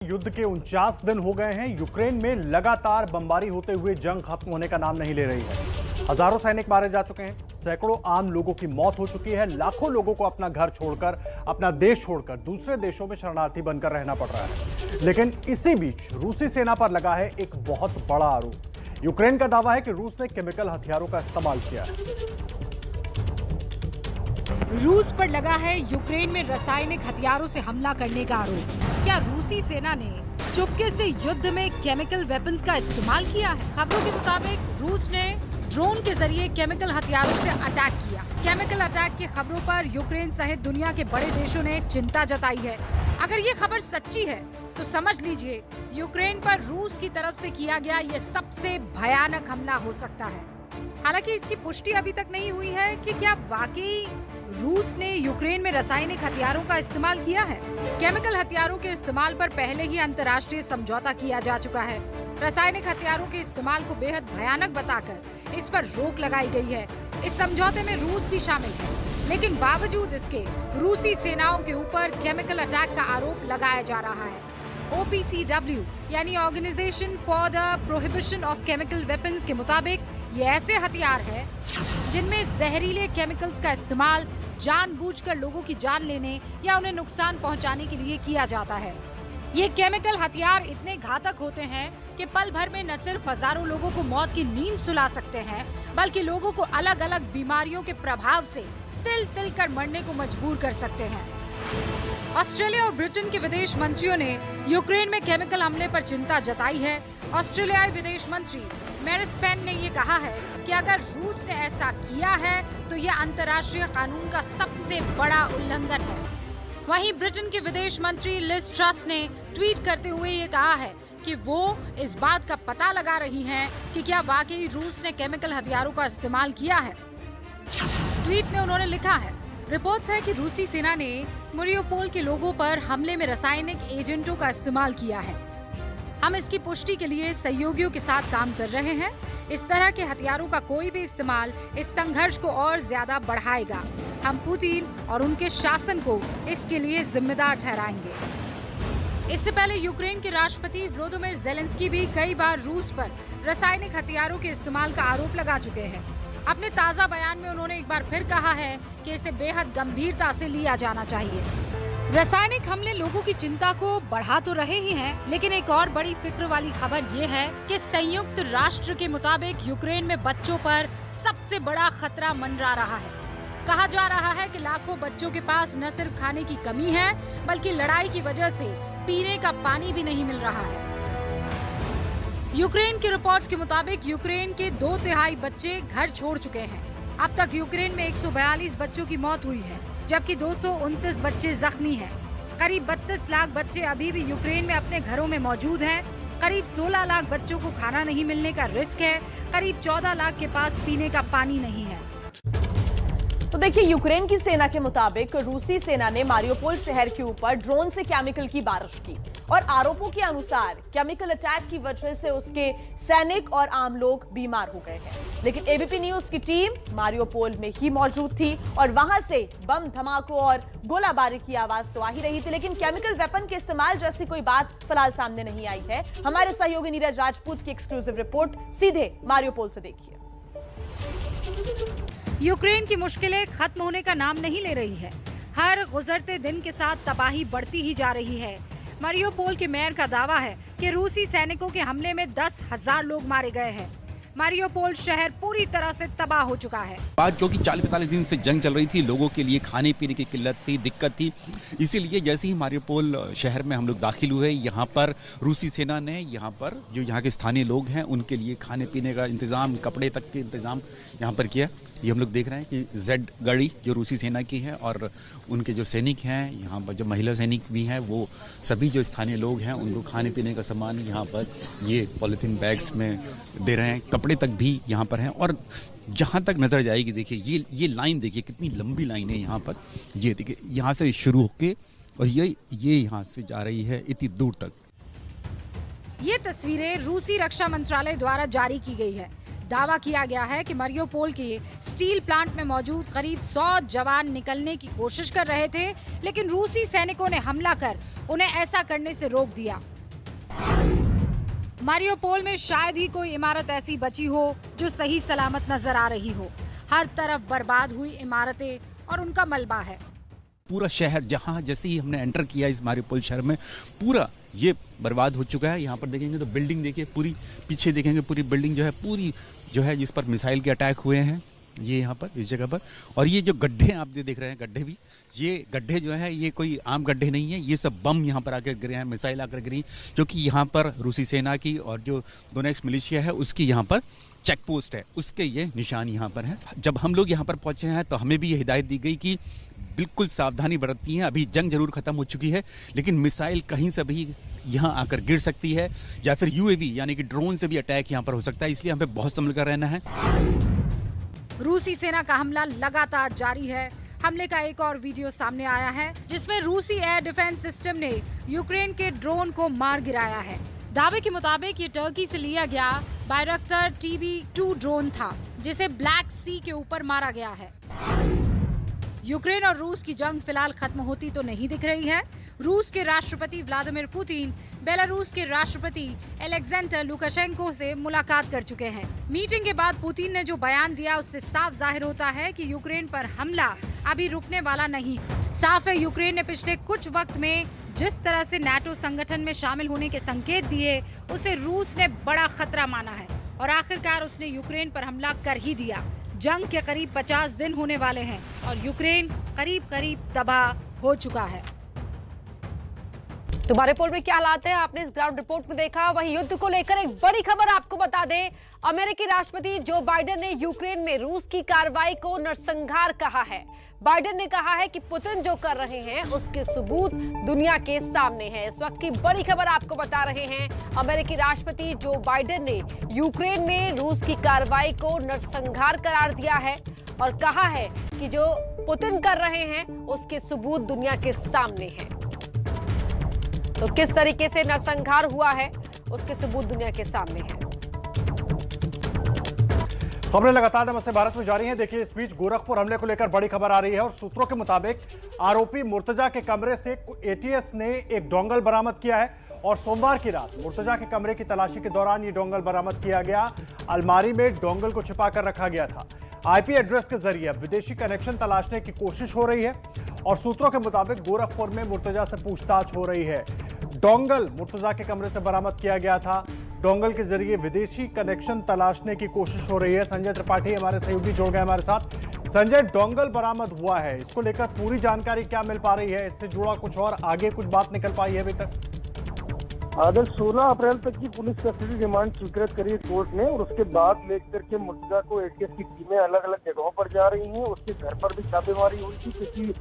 युद्ध के 49 दिन हो गए हैं। यूक्रेन में लगातार बमबारी होते हुए जंग खत्म होने का नाम नहीं ले रही है। हजारों सैनिक मारे जा चुके हैं, सैकड़ों आम लोगों की मौत हो चुकी है, लाखों लोगों को अपना घर छोड़कर, अपना देश छोड़कर दूसरे देशों में शरणार्थी बनकर रहना पड़ रहा है। लेकिन इसी बीच रूसी सेना पर लगा है एक बहुत बड़ा आरोप। यूक्रेन का दावा है कि रूस ने केमिकल हथियारों का इस्तेमाल किया है। रूस पर लगा है यूक्रेन में रासायनिक हथियारों से हमला करने का आरोप। क्या रूसी सेना ने चुपके से युद्ध में केमिकल वेपन्स का इस्तेमाल किया है? खबरों के मुताबिक रूस ने ड्रोन के जरिए केमिकल हथियारों से अटैक किया। केमिकल अटैक की खबरों पर यूक्रेन सहित दुनिया के बड़े देशों ने चिंता जताई है। अगर ये खबर सच्ची है तो समझ लीजिए यूक्रेन पर रूस की तरफ से किया गया ये सबसे भयानक हमला हो सकता है। हालांकि इसकी पुष्टि अभी तक नहीं हुई है कि क्या वाकई रूस ने यूक्रेन में रासायनिक हथियारों का इस्तेमाल किया है। केमिकल हथियारों के इस्तेमाल पर पहले ही अंतर्राष्ट्रीय समझौता किया जा चुका है। रासायनिक हथियारों के इस्तेमाल को बेहद भयानक बताकर इस पर रोक लगाई गई है। इस समझौते में रूस भी शामिल है, लेकिन बावजूद इसके रूसी सेनाओं के ऊपर केमिकल अटैक का आरोप लगाया जा रहा है। OPCW यानी organisation for the prohibition of chemical weapons के मुताबिक ये ऐसे हथियार है जिनमें जहरीले केमिकल्स का इस्तेमाल जानबूझकर लोगों की जान लेने या उन्हें नुकसान पहुंचाने के लिए किया जाता है। ये केमिकल हथियार इतने घातक होते हैं कि पल भर में न सिर्फ हजारों लोगों को मौत की नींद सुला सकते हैं, बल्कि लोगों को अलग अलग बीमारियों के प्रभाव से तिल तिल कर मरने को मजबूर कर सकते हैं। ऑस्ट्रेलिया और ब्रिटेन के विदेश मंत्रियों ने यूक्रेन में केमिकल हमले पर चिंता जताई है। ऑस्ट्रेलियाई विदेश मंत्री मैरिस पेन ने ये कहा है कि अगर रूस ने ऐसा किया है तो यह अंतर्राष्ट्रीय कानून का सबसे बड़ा उल्लंघन है। वहीं ब्रिटेन के विदेश मंत्री लिज ट्रस ने ट्वीट करते हुए ये कहा है कि वो इस बात का पता लगा रही हैं कि क्या वाकई रूस ने केमिकल हथियारों का इस्तेमाल किया है। ट्वीट में उन्होंने लिखा है, रिपोर्ट्स है कि रूसी सेना ने मारियोपोल के लोगों पर हमले में रासायनिक एजेंटों का इस्तेमाल किया है। हम इसकी पुष्टि के लिए सहयोगियों के साथ काम कर रहे हैं। इस तरह के हथियारों का कोई भी इस्तेमाल इस संघर्ष को और ज्यादा बढ़ाएगा। हम पुतिन और उनके शासन को इसके लिए जिम्मेदार ठहराएंगे। इससे पहले यूक्रेन के राष्ट्रपति व्लादिमीर ज़ेलेंस्की भी कई बार रूस पर रासायनिक हथियारों के इस्तेमाल का आरोप लगा चुके हैं। अपने ताज़ा बयान में उन्होंने एक बार फिर कहा है कि इसे बेहद गंभीरता से लिया जाना चाहिए। रासायनिक हमले लोगों की चिंता को बढ़ा तो रहे ही हैं, लेकिन एक और बड़ी फिक्र वाली खबर ये है कि संयुक्त राष्ट्र के मुताबिक यूक्रेन में बच्चों पर सबसे बड़ा खतरा मंडरा रहा है। कहा जा रहा है कि लाखों बच्चों के पास न सिर्फ खाने की कमी है, बल्कि लड़ाई की वजह से पीने का पानी भी नहीं मिल रहा है। यूक्रेन की रिपोर्ट्स के मुताबिक यूक्रेन के 2/3 बच्चे घर छोड़ चुके हैं। अब तक यूक्रेन में 142 बच्चों की मौत हुई है, जबकि 229 बच्चे जख्मी हैं। करीब 32 लाख बच्चे अभी भी यूक्रेन में अपने घरों में मौजूद हैं। करीब 16 लाख बच्चों को खाना नहीं मिलने का रिस्क है। करीब 14 लाख के पास पीने का पानी नहीं है। तो देखिए, यूक्रेन की सेना के मुताबिक रूसी सेना ने मारियोपोल शहर के ऊपर ड्रोन से केमिकल की बारिश की और आरोपों के अनुसार केमिकल अटैक की वजह से उसके सैनिक और आम लोग बीमार हो गए हैं। लेकिन एबीपी न्यूज की टीम मारियोपोल में ही मौजूद थी और वहां से बम धमाकों और गोलाबारी की आवाज तो आ ही रही थी, लेकिन केमिकल वेपन के इस्तेमाल जैसी कोई बात फिलहाल सामने नहीं आई है। हमारे सहयोगी नीरज राजपूत की एक्सक्लूसिव रिपोर्ट सीधे मारियोपोल से देखिए। यूक्रेन की मुश्किलें खत्म होने का नाम नहीं ले रही है। हर गुजरते दिन के साथ तबाही बढ़ती ही जा रही है। मारियोपोल के मेयर का दावा है कि रूसी सैनिकों के हमले में 10,000 लोग मारे गए हैं। मारियोपोल शहर पूरी तरह से तबाह हो चुका है। आज क्योंकि 40-45 दिन से जंग चल रही थी, लोगों के लिए खाने पीने की किल्लत थी, दिक्कत थी। इसीलिए जैसे ही मारियोपोल शहर में हम लोग दाखिल हुए, यहाँ पर रूसी सेना ने यहाँ पर जो यहाँ के स्थानीय लोग हैं उनके लिए खाने पीने का इंतज़ाम, कपड़े तक के इंतज़ाम यहाँ पर किया। ये हम लोग देख रहे हैं कि जेड गाड़ी जो रूसी सेना की है और उनके जो सैनिक हैं यहाँ पर, जो महिला सैनिक भी हैं, वो सभी जो स्थानीय लोग हैं उनको खाने पीने का सामान यहाँ पर ये पॉलीथीन बैग्स में दे रहे हैं। कपड़े तक भी यहाँ पर हैं और जहाँ तक नज़र जाएगी, देखिए ये लाइन देखिए कितनी लंबी लाइन है यहाँ पर। ये देखिए यहाँ से शुरू होके और ये यहाँ से जा रही है इतनी दूर तक। ये तस्वीरें रूसी रक्षा मंत्रालय द्वारा जारी की गई है। दावा किया गया है कि मारियोपोल के स्टील प्लांट में मौजूद करीब 100 जवान निकलने की कोशिश कर रहे थे, लेकिन रूसी सैनिकों ने हमला कर उन्हें ऐसा करने से रोक दिया। मारियोपोल में शायद ही कोई इमारत ऐसी बची हो जो सही सलामत नजर आ रही हो। हर तरफ बर्बाद हुई इमारतें और उनका मलबा है। पूरा शहर जहाँ जैसे ही हमने एंटर किया इस मारियोपोल शहर में, पूरा ये बर्बाद हो चुका है। यहाँ पर देखेंगे तो बिल्डिंग देखिए, पूरी पीछे देखेंगे पूरी बिल्डिंग जो है, पूरी जो है जिस पर मिसाइल के अटैक हुए हैं, ये यहाँ पर इस जगह पर। और ये जो गड्ढे आप जो देख रहे हैं, गड्ढे भी, ये गड्ढे जो है ये कोई आम गड्ढे नहीं है, ये सब बम यहाँ पर आकर गिरे हैं, मिसाइल आकर गिरी, जो कि यहाँ पर रूसी सेना की और जो दोनेत्स्क मिलिशिया है उसकी यहाँ पर चेक पोस्ट है, उसके ये निशान यहाँ पर है। जब हम लोग यहाँ पर पहुँचे हैं तो हमें भी ये हिदायत दी गई कि बिल्कुल सावधानी बरतती हैं। अभी जंग जरूर खत्म हो चुकी है, लेकिन मिसाइल कहीं से भी यहाँ आकर गिर सकती है, या फिर यूएवी यानी कि ड्रोन से भी अटैक यहाँ पर हो सकता है, इसलिए हमें बहुत संभल कर रहना है। रूसी सेना का हमला लगातार जारी है। हमले का एक और वीडियो सामने आया है जिसमें रूसी एयर डिफेंस सिस्टम ने यूक्रेन के ड्रोन को मार गिराया है। दावे के मुताबिक ये टर्की से लिया गया बायरक्टर TB2 ड्रोन था, जिसे ब्लैक सी के ऊपर मारा गया है। यूक्रेन और रूस की जंग फिलहाल खत्म होती तो नहीं दिख रही है। रूस के राष्ट्रपति व्लादिमीर पुतिन बेलारूस के राष्ट्रपति अलेक्जेंडर लुकाशेंको से मुलाकात कर चुके हैं। मीटिंग के बाद पुतिन ने जो बयान दिया उससे साफ जाहिर होता है कि यूक्रेन पर हमला अभी रुकने वाला नहीं। साफ है, यूक्रेन ने पिछले कुछ वक्त में जिस तरह से नाटो संगठन में शामिल होने के संकेत दिए, उसे रूस ने बड़ा खतरा माना है और आखिरकार उसने यूक्रेन पर हमला कर ही दिया। जंग के करीब 50 दिन होने वाले हैं और यूक्रेन करीब तबाह हो चुका है। तो मारियोपोल में क्या हालात है, आपने इस ग्राउंड रिपोर्ट में देखा। वहीं युद्ध को लेकर एक बड़ी खबर आपको बता दें, अमेरिकी राष्ट्रपति जो बाइडेन ने यूक्रेन में रूस की कार्रवाई को नरसंहार कहा है। बाइडेन ने कहा है कि पुतिन जो कर रहे हैं उसके सबूत दुनिया के सामने हैं। इस वक्त की बड़ी खबर आपको बता रहे हैं, अमेरिकी राष्ट्रपति जो बाइडेन ने यूक्रेन में रूस की कार्रवाई को नरसंहार करार दिया है और कहा है कि जो पुतिन कर रहे हैं उसके सबूत दुनिया के सामने हैं। तो किस तरीके से नरसंहार हुआ है उसके सबूत दुनिया के सामने हैं। खबरें लगातार नमस्ते भारत में जारी हैं। देखिए, इस बीच गोरखपुर हमले को लेकर बड़ी खबर आ रही है और सूत्रों के मुताबिक आरोपी मुर्तजा के कमरे से एटीएस ने एक डोंगल बरामद किया है और सोमवार की रात मुर्तजा के कमरे की तलाशी के दौरान ये डोंगल बरामद किया गया। अलमारी में डोंगल को छिपा कर रखा गया था। आईपी एड्रेस के जरिए विदेशी कनेक्शन तलाशने की कोशिश हो रही है और सूत्रों के मुताबिक गोरखपुर में मुर्तजा से पूछताछ हो रही है। डोंगल मुर्तजा के कमरे से बरामद किया गया था। डोंगल के जरिए विदेशी कनेक्शन तलाशने की कोशिश हो रही है। संजय त्रिपाठी हमारे सहयोगी जुड़ गए हमारे साथ। संजय, डोंगल बरामद हुआ है, इसको लेकर पूरी जानकारी क्या मिल पा रही है? इससे जुड़ा कुछ और आगे कुछ बात निकल पाई है अभी तक? आदर्श 16 अप्रैल तक की पुलिस कस्टडी रिमांड स्वीकृत करी कोर्ट ने और उसके बाद लेकर के मुर्तजा को एटीएस की टीमें अलग अलग जगहों पर जा रही हैं। उसके घर पर भी छापेमारी हुई थी क्योंकि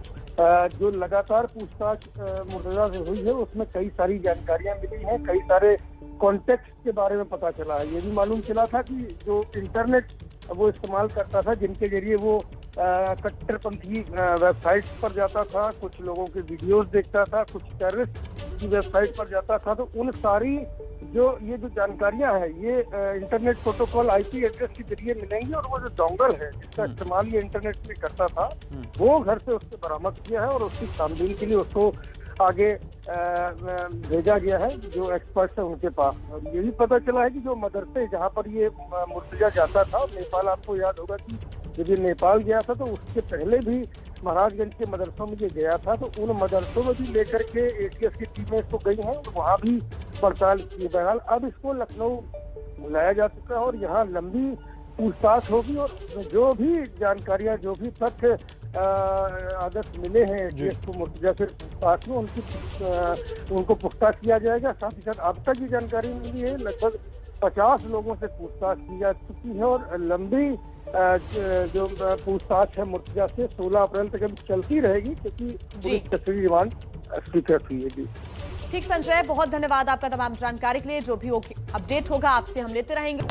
जो लगातार पूछताछ मुर्तजा से हुई है उसमें कई सारी जानकारियां मिली हैं, कई सारे कॉन्टेक्स्ट के बारे में पता चला है। ये भी मालूम चला था कि जो इंटरनेट वो इस्तेमाल करता था, जिनके जरिए वो कट्टरपंथी वेबसाइट्स पर जाता था, कुछ लोगों के वीडियोस देखता था, कुछ टेररिस्ट की वेबसाइट पर जाता था, तो उन सारी ये जो जानकारियां हैं ये इंटरनेट प्रोटोकॉल आईपी एड्रेस के जरिए मिलेंगी और वो जो डोंगल है जिसका इस्तेमाल ये इंटरनेट में करता था वो घर से उससे बरामद किया है और उसकी छानबीन के लिए उसको आगे भेजा गया है जो एक्सपर्ट्स है उनके पास। और ये भी पता चला है कि जो मदरसे जहाँ पर ये मुर्तजा जाता था, नेपाल, आपको याद होगा कि जब ये नेपाल गया था तो उसके पहले भी महाराजगंज के मदरसों में ये गया था, तो उन मदरसों में भी लेकर के एटीएस की टीमें इसको गई हैं और वहाँ भी पड़ताल की। बहरहाल अब इसको लखनऊ बुलाया जा चुका है और यहाँ लंबी पूछताछ होगी और जो भी जानकारियां, जो भी तथ्य आदर्श मिले हैं एटीएस को मुर्तजा से पूछताछ में उनको पुख्ता किया जाएगा। साथ ही साथ अब तक ये जानकारी मिली है लगभग 50 लोगों से पूछताछ की जा चुकी है और लंबी जो पूछताछ है मुर्तजा से 16 अप्रैल तक अभी चलती रहेगी क्योंकि पुलिस कस्टडी रिमांड स्वीकृत हुई है। जी ठीक संजय, बहुत धन्यवाद आपका तमाम जानकारी के लिए। जो भी अपडेट होगा आपसे हम लेते रहेंगे।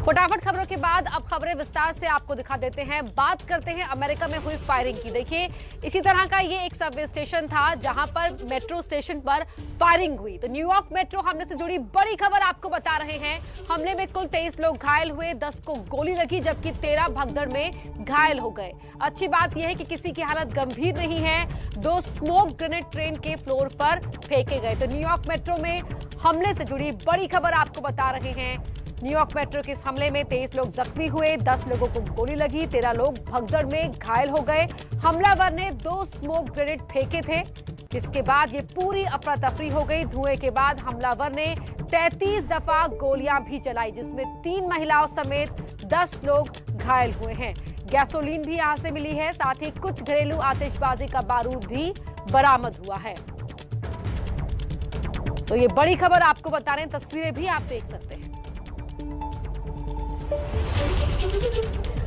फटाफट खबरों के बाद अब खबरें विस्तार से आपको दिखा देते हैं। बात करते हैं अमेरिका में हुई फायरिंग की। देखिए, इसी तरह का ये एक सबवे स्टेशन था जहां पर मेट्रो स्टेशन पर फायरिंग हुई। तो न्यूयॉर्क मेट्रो हमले से जुड़ी बड़ी खबर आपको बता रहे हैं। हमले में कुल 23 लोग घायल हुए, 10 को गोली लगी जबकि 13 भगदड़ में घायल हो गए। अच्छी बात यह है कि किसी की हालत गंभीर नहीं है। 2 स्मोक ग्रेनेड ट्रेन के फ्लोर पर फेंके गए। तो न्यूयॉर्क मेट्रो में हमले से जुड़ी बड़ी खबर आपको बता रहे हैं। न्यूयॉर्क मेट्रो के इस हमले में 23 लोग जख्मी हुए, 10 लोगों को गोली लगी, 13 लोग भगदड़ में घायल हो गए। हमलावर ने 2 स्मोक ग्रेनेड फेंके थे, जिसके बाद ये पूरी अफरा तफरी हो गई। धुएं के बाद हमलावर ने 33 दफा गोलियां भी चलाई, जिसमें 3 महिलाओं समेत 10 लोग घायल हुए हैं। गैसोलीन भी यहां से मिली है, साथ ही कुछ घरेलू आतिशबाजी का बारूद भी बरामद हुआ है। तो ये बड़ी खबर आपको बता रहे हैं, तस्वीरें भी आप देख सकते हैं।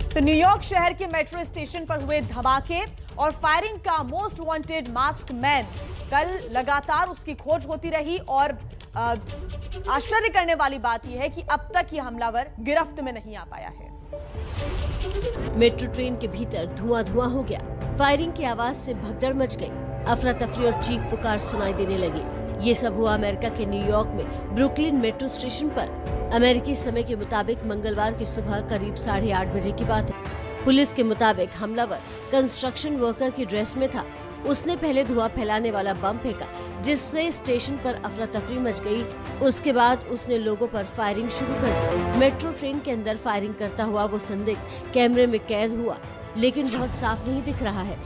तो न्यूयॉर्क शहर के मेट्रो स्टेशन पर हुए धमाके और फायरिंग का मोस्ट वांटेड मास्क मैन, कल लगातार उसकी खोज होती रही और आश्चर्य करने वाली बात यह है कि अब तक यह हमलावर गिरफ्त में नहीं आ पाया है। मेट्रो ट्रेन के भीतर धुआं हो गया। फायरिंग की आवाज से भगदड़ मच गई। अफरा तफरी और चीख पुकार सुनाई देने लगी। ये सब हुआ अमेरिका के न्यूयॉर्क में ब्रुकलिन मेट्रो स्टेशन पर। अमेरिकी समय के मुताबिक मंगलवार की सुबह करीब 8:30 बजे की बात है। पुलिस के मुताबिक हमलावर कंस्ट्रक्शन वर्कर की ड्रेस में था। उसने पहले धुआं फैलाने वाला बम फेंका, जिससे स्टेशन पर अफरा तफरी मच गई। उसके बाद उसने लोगों पर फायरिंग शुरू कर दी। मेट्रो ट्रेन के अंदर फायरिंग करता हुआ वो संदिग्ध कैमरे में कैद हुआ, लेकिन बहुत साफ नहीं दिख रहा है।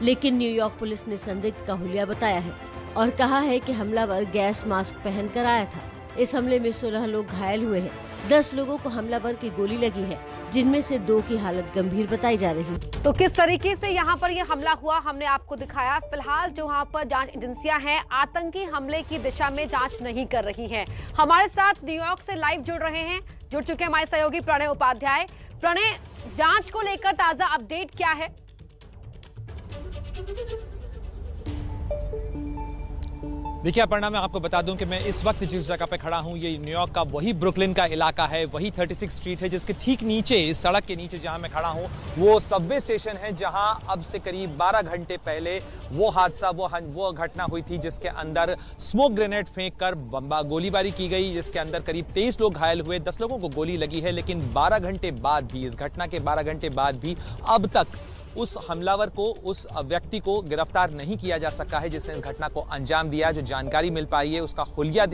लेकिन न्यूयॉर्क पुलिस ने संदिग्ध का हुलिया बताया है और कहा है कि हमलावर गैस मास्क पहनकर आया था। इस हमले में 16 लोग घायल हुए हैं। 10 लोगों को हमलावर की गोली लगी है, जिनमें से 2 की हालत गंभीर बताई जा रही है। तो किस तरीके से यहाँ पर यह हमला हुआ हमने आपको दिखाया। फिलहाल जो वहाँ पर जांच एजेंसियां हैं आतंकी हमले की दिशा में जांच नहीं कर रही हैं। हमारे साथ न्यूयॉर्क से लाइव जुड़ चुके हैं हमारे सहयोगी प्रणय उपाध्याय। प्रणय, जांच को लेकर ताजा अपडेट क्या है? देखिए अपर्णा, मैं आपको बता दूं कि मैं इस वक्त जिस जगह पे खड़ा हूं ये न्यूयॉर्क का वही ब्रुकलिन का इलाका है, वही 36 स्ट्रीट है, जिसके ठीक नीचे, इस सड़क के नीचे जहां मैं खड़ा हूं वो सबवे स्टेशन है, जहां अब से करीब 12 घंटे पहले वो हादसा, वो घटना हुई थी जिसके अंदर स्मोक ग्रेनेड फेंक कर गोलीबारी की गई, जिसके अंदर करीब 23 लोग घायल हुए, 10 लोगों को गोली लगी है। लेकिन 12 घंटे बाद भी, इस घटना के 12 घंटे बाद भी अब तक उस हमलावर को, उस व्यक्ति को गिरफ्तार नहीं किया जा सका है जिसने इस घटना को अंजाम दिया। जो जानकारी मिल पाई है उसका हुलिया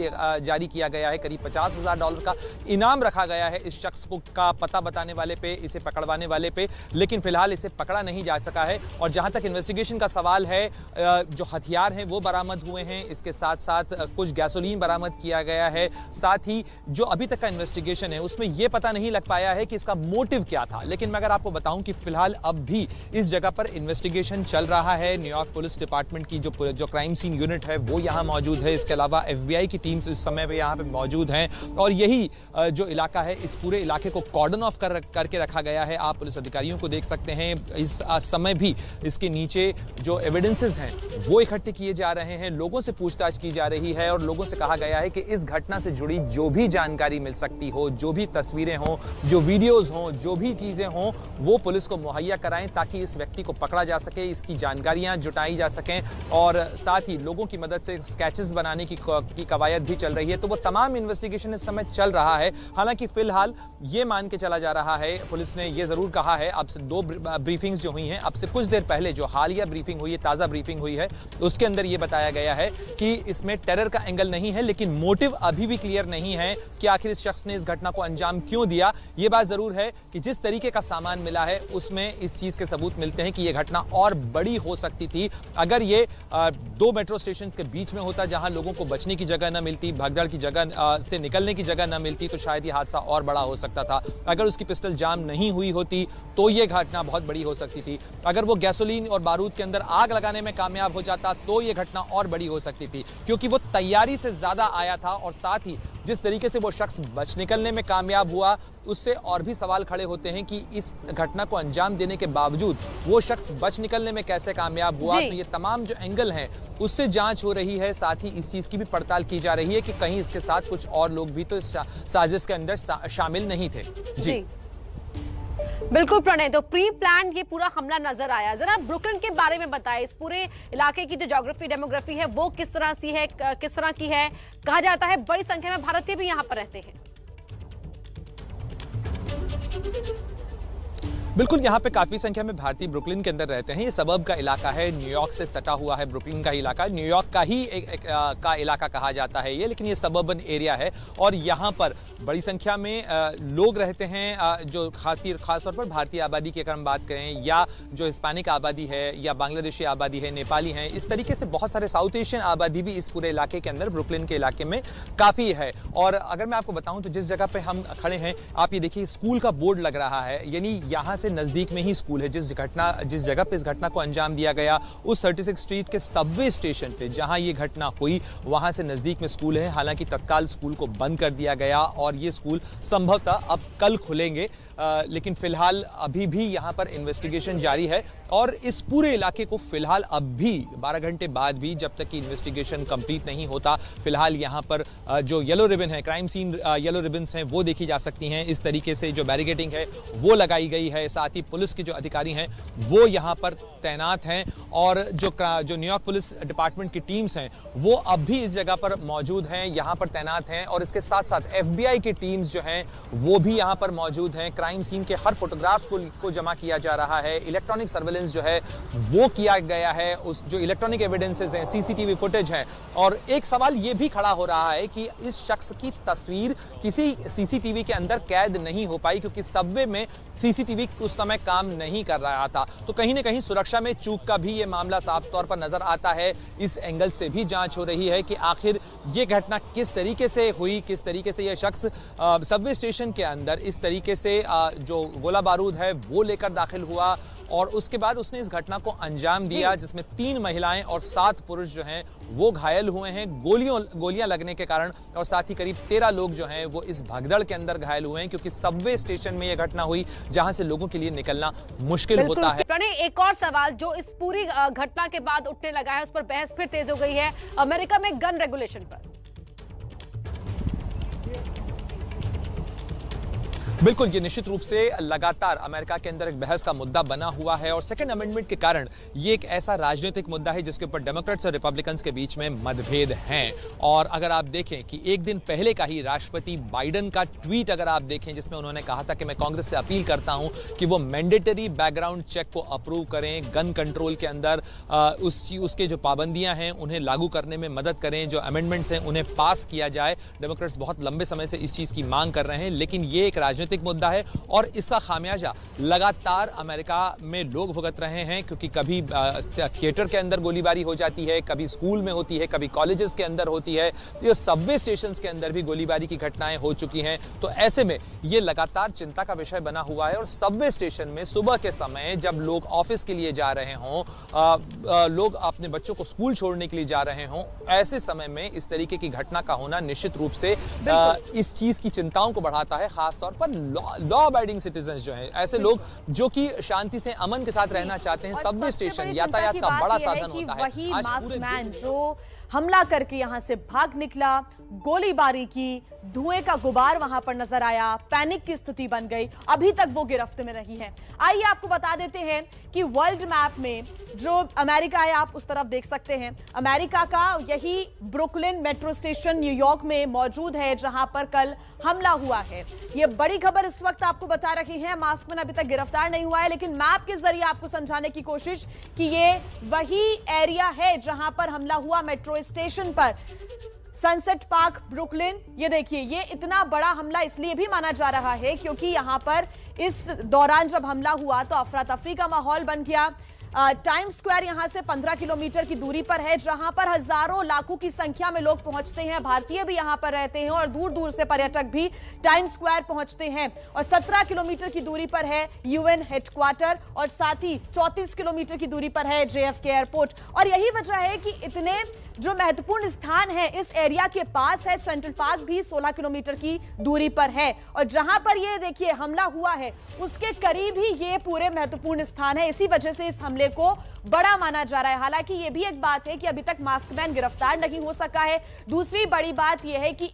जारी किया गया है। करीब $50,000 का इनाम रखा गया है इस शख्स को का पता बताने वाले पे, इसे पकड़वाने वाले पे, लेकिन फिलहाल इसे पकड़ा नहीं जा सका है। और जहां तक इन्वेस्टिगेशन का सवाल है, जो हथियार हैं वो बरामद हुए हैं, इसके साथ साथ कुछ गैसोलीन बरामद किया गया है। साथ ही जो अभी तक का इन्वेस्टिगेशन है उसमें यह पता नहीं लग पाया है कि इसका मोटिव क्या था। लेकिन मैं अगर आपको बताऊं कि फिलहाल अब भी इस जगह पर इन्वेस्टिगेशन चल रहा है। न्यूयॉर्क पुलिस डिपार्टमेंट की जो क्राइम सीन यूनिट है वो यहां मौजूद है। इसके अलावा FBI की टीम्स इस समय पे यहां पे मौजूद हैं और यही जो इलाका है, इस पूरे इलाके को कॉर्डन ऑफ करके रखा गया है। आप पुलिस अधिकारियों को देख सकते हैं। इस समय भी इसके नीचे जो एविडेंसेस हैं वो इकट्ठे किए जा रहे हैं, लोगों से पूछताछ की जा रही है और लोगों से कहा गया है कि इस घटना से जुड़ी जो भी जानकारी मिल सकती हो, जो भी तस्वीरें हों, जो वीडियोज हों, जो भी चीजें हों, वो पुलिस को मुहैया कराएं ताकि इस व्यक्ति को पकड़ा जा सके, इसकी जानकारियां जुटाई जा सकें। और साथ ही लोगों की मदद से स्केचेस बनाने की कवायद भी चल रही है। तो वो तमाम इन्वेस्टिगेशन इस समय चल रहा है। हालांकि फिलहाल ये मान के चला जा रहा है, पुलिस ने ये जरूर कहा है, अब से 2 ब्रीफिंग्स जो हुई हैं, अब से कुछ देर पहले जो हालिया ब्रीफिंग हुई है, ताजा ब्रीफिंग हुई है, उसके अंदर ये बताया गया है कि इसमें टेरर का एंगल नहीं है, लेकिन मोटिव अभी भी क्लियर नहीं है कि आखिर इस शख्स ने इस घटना को अंजाम क्यों दिया। ये बात जरूर है कि जिस तरीके का सामान मिला है उसमें इस चीज के सबूत मिलते हैं कि यह घटना और बड़ी हो सकती थी। अगर ये 2 मेट्रो स्टेशन के बीच में होता जहां लोगों को बचने की जगह न मिलती, भगदड़ की जगह से निकलने की जगह न मिलती, तो शायद ये हादसा और बड़ा हो सकता था। अगर उसकी पिस्टल जाम नहीं हुई होती तो यह घटना बहुत बड़ी हो सकती थी। अगर वो गैसोलीन और बारूद के अंदर आग लगाने में कामयाब हो जाता तो यह घटना और बड़ी हो सकती थी, क्योंकि वो तैयारी से ज्यादा आया था और साथ ही जिस तरीके से वो शख्स बच निकलने में कामयाब हुआ, उससे और भी सवाल खड़े होते हैं कि इस घटना को अंजाम देने के बावजूद वो शख्स बच निकलने में कैसे कामयाब हुआ। तो ये तमाम जो एंगल हैं उससे जांच हो रही है, साथ ही इस चीज की भी पड़ताल की जा रही है कि कहीं इसके साथ कुछ और लोग भी तो इस साजिश के अंदर शामिल नहीं थे। जी बिल्कुल प्रणय, तो प्री प्लान ये पूरा हमला नजर आया। जरा ब्रुकलिन के बारे में बताएं, इस पूरे इलाके की जो ज्योग्राफी डेमोग्राफी है वो किस तरह की है? कहा जाता है बड़ी संख्या में भारतीय भी यहाँ पर रहते हैं। बिल्कुल, यहाँ पे काफी संख्या में भारतीय ब्रुकलिन के अंदर रहते हैं। ये सबर्ब का इलाका है, न्यूयॉर्क से सटा हुआ है, ब्रुकलिन का इलाका, न्यूयॉर्क का ही का इलाका कहा जाता है ये, लेकिन ये सबर्बन एरिया है और यहाँ पर बड़ी संख्या में लोग रहते हैं, जो खासतौर पर भारतीय आबादी की अगर हम बात करें, या जो हिस्पैनिक आबादी है, या बांग्लादेशी आबादी है, नेपाली हैं, इस तरीके से बहुत सारे साउथ एशियन आबादी भी इस पूरे इलाके के अंदर, ब्रुकलिन के इलाके में काफ़ी है। और अगर मैं आपको बताऊँ तो जिस जगह पर हम खड़े हैं, आप ये देखिए स्कूल का बोर्ड लग रहा है, यानी यहाँ से नजदीक में ही स्कूल है। जिस जगह पे इस घटना को अंजाम दिया गया, उस 36 स्ट्रीट के सबवे स्टेशन पे जहां ये घटना हुई, वहां से नजदीक में स्कूल है। हालांकि तत्काल स्कूल को बंद कर दिया गया और ये स्कूल संभवतः अब कल खुलेंगे, लेकिन फिलहाल अभी भी यहां पर इन्वेस्टिगेशन जारी है और इस पूरे इलाके को फिलहाल अब भी 12 घंटे बाद भी, जब तक कि इन्वेस्टिगेशन कंप्लीट नहीं होता, फिलहाल यहां पर जो येलो रिबन है, क्राइम सीन येलो रिबन्स हैं, वो देखी जा सकती हैं। इस तरीके से जो बैरिकेडिंग है वो लगाई गई है, साथ ही पुलिस के जो अधिकारी हैं वो यहां पर तैनात हैं और जो न्यूयॉर्क पुलिस डिपार्टमेंट की टीम्स हैं वो अब भी इस जगह पर मौजूद हैं, यहां पर तैनात हैं। और इसके साथ साथ FBI की टीम्स जो हैं वो भी यहां पर मौजूद हैं। क्राइम सीन के हर फोटोग्राफ को जमा किया जा रहा है, इलेक्ट्रॉनिक सर्वेलेंस जो है वो किया गया है, उस जो इलेक्ट्रॉनिक एविडेंसेस हैं, CCTV फुटेज है। और एक सवाल ये भी खड़ा हो रहा है कि इस शख्स की तस्वीर किसी CCTV के अंदर कैद नहीं हो पाई, क्योंकि सबवे में CCTV उस समय काम नहीं कर रहा था। तो कहीं ना कहीं सुरक्षा में चूक का भी ये मामला साफ तौर पर नजर आता है। इस एंगल से भी जांच हो रही है कि आखिर ये घटना किस तरीके से हुई, किस तरीके से ये शख्स सबवे स्टेशन के अंदर इस तरीके से जो गोला बारूद है वो लेकर दाखिल हुआ और उसके बाद उसने इस घटना को अंजाम दिया, जिसमें 3 महिलाएं और 7 पुरुष जो हैं वो घायल हुए हैं गोलियां लगने के कारण, और साथ ही करीब 13 लोग जो हैं वो इस भगदड़ के अंदर घायल हुए हैं, क्योंकि सबवे स्टेशन में यह घटना हुई जहां से लोगों के लिए निकलना मुश्किल होता है। प्रणय, एक और सवाल जो इस पूरी घटना के बाद उठने लगा है, उस पर बहस फिर तेज हो गई है अमेरिका में गन रेगुलेशन पर। बिल्कुल, ये निश्चित रूप से लगातार अमेरिका के अंदर एक बहस का मुद्दा बना हुआ है और सेकंड अमेंडमेंट के कारण ये एक ऐसा राजनीतिक मुद्दा है जिसके ऊपर डेमोक्रेट्स और रिपब्लिकन्स के बीच में मतभेद हैं। और अगर आप देखें कि एक दिन पहले का ही राष्ट्रपति बाइडेन का ट्वीट अगर आप देखें, जिसमें उन्होंने कहा था कि मैं कांग्रेस से अपील करता हूं कि वो मैंडेटरी बैकग्राउंड चेक को अप्रूव करें, गन कंट्रोल के अंदर उसके जो पाबंदियां हैं उन्हें लागू करने में मदद करें, जो अमेंडमेंट्स हैं उन्हें पास किया जाए। डेमोक्रेट्स बहुत लंबे समय से इस चीज की मांग कर रहे हैं, लेकिन ये एक राजनीतिक मुद्दा है और इसका खामियाजा लगातार अमेरिका में लोग भुगत रहे हैं, क्योंकि कभी थिएटर के अंदर गोलीबारी हो जाती है, कभी स्कूल में होती है, कभी कॉलेजेस के अंदर होती है, ये सबवे स्टेशंस के अंदर भी गोलीबारी की घटनाएं हो चुकी हैं। तो ऐसे में ये लगातार चिंता का विषय बना हुआ है और सबवे स्टेशन में सुबह के समय जब लोग ऑफिस के लिए जा रहे हों, लोग अपने बच्चों को स्कूल छोड़ने के लिए जा रहे हों, ऐसे समय में इस तरीके की घटना का होना निश्चित रूप से इस चीज की चिंताओं को बढ़ाता है। खासतौर पर लॉ अबाइडिंग सिटीजन्स जो हैं, ऐसे लोग जो कि शांति से अमन के साथ रहना चाहते हैं। सबवे स्टेशन यातायात का बड़ा साधन होता है। वही मास्क मैन जो हमला करके यहां से भाग निकला, गोलीबारी की, धुएं का गुबार वहां पर नजर आया, पैनिक की स्थिति बन गई, अभी तक वो गिरफ्त में रही है। आइए आपको बता देते हैं कि वर्ल्ड मैप में जो अमेरिका है आप उस तरफ देख सकते हैं, अमेरिका का यही ब्रुकलिन मेट्रो स्टेशन न्यूयॉर्क में मौजूद है जहां पर कल हमला हुआ है। ये बड़ी खबर इस वक्त आपको बता रही है, मास्कमैन अभी तक गिरफ्तार नहीं हुआ है, लेकिन मैप के जरिए आपको समझाने की कोशिश कि ये वही एरिया है जहां पर हमला हुआ, मेट्रो स्टेशन पर, सनसेट पार्क ब्रुकलिन। ये देखिए, ये इतना बड़ा हमला इसलिए भी माना जा रहा है क्योंकि यहां पर इस दौरान जब हमला हुआ तो अफरा तफरी का माहौल बन गया। टाइम स्क्वायर यहां से 15 किलोमीटर की दूरी पर है, जहां पर हजारों लाखों की संख्या में लोग पहुंचते हैं। भारतीय भी यहां पर रहते हैं और दूर दूर से पर्यटक भी टाइम स्क्वायर पहुंचते हैं। और 17 किलोमीटर की दूरी पर है यूएन हेडक्वार्टर और साथ ही 34 किलोमीटर की दूरी पर है जेएफके एयरपोर्ट। और यही वजह है कि इतने जो महत्वपूर्ण स्थान है इस एरिया के पास है। सेंट्रल पार्क भी 16 किलोमीटर की दूरी पर है और जहां पर ये देखिए हमला हुआ है उसके करीब ही ये पूरे महत्वपूर्ण स्थान है। इसी वजह से इस हमले को बड़ा माना जा रहा है। हालांकि ये भी एक बात है कि अभी तक मास्कमैन गिरफ्तार नहीं हो सका है। दूसरी बड़ी बात यह है कि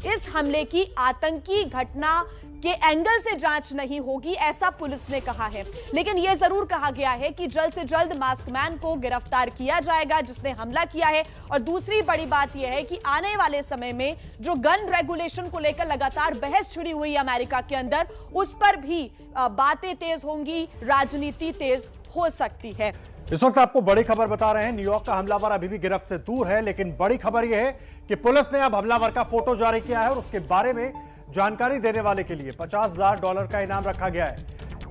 इस हमले की आतंकी घटना के एंगल से जांच नहीं होगी, ऐसा पुलिस ने कहा है। लेकिन यह जरूर कहा गया है कि जल्द से जल्द मास्कमैन को गिरफ्तार किया जाएगा जिसने हमला किया है। और दूसरी बड़ी बात यह है कि आने वाले समय में जो गन रेगुलेशन को लेकर लगातार बहस छिड़ी हुई है अमेरिका के अंदर, उस पर भी बातें तेज होंगी, राजनीति तेज हो सकती है। इस वक्त आपको बड़ी खबर बता रहे हैं। न्यूयॉर्क का हमलावर अभी भी गिरफ्त से दूर है, लेकिन बड़ी खबर यह है कि पुलिस ने अब हमलावर का फोटो जारी किया है और उसके बारे में जानकारी देने वाले के लिए $50,000 का इनाम रखा गया है।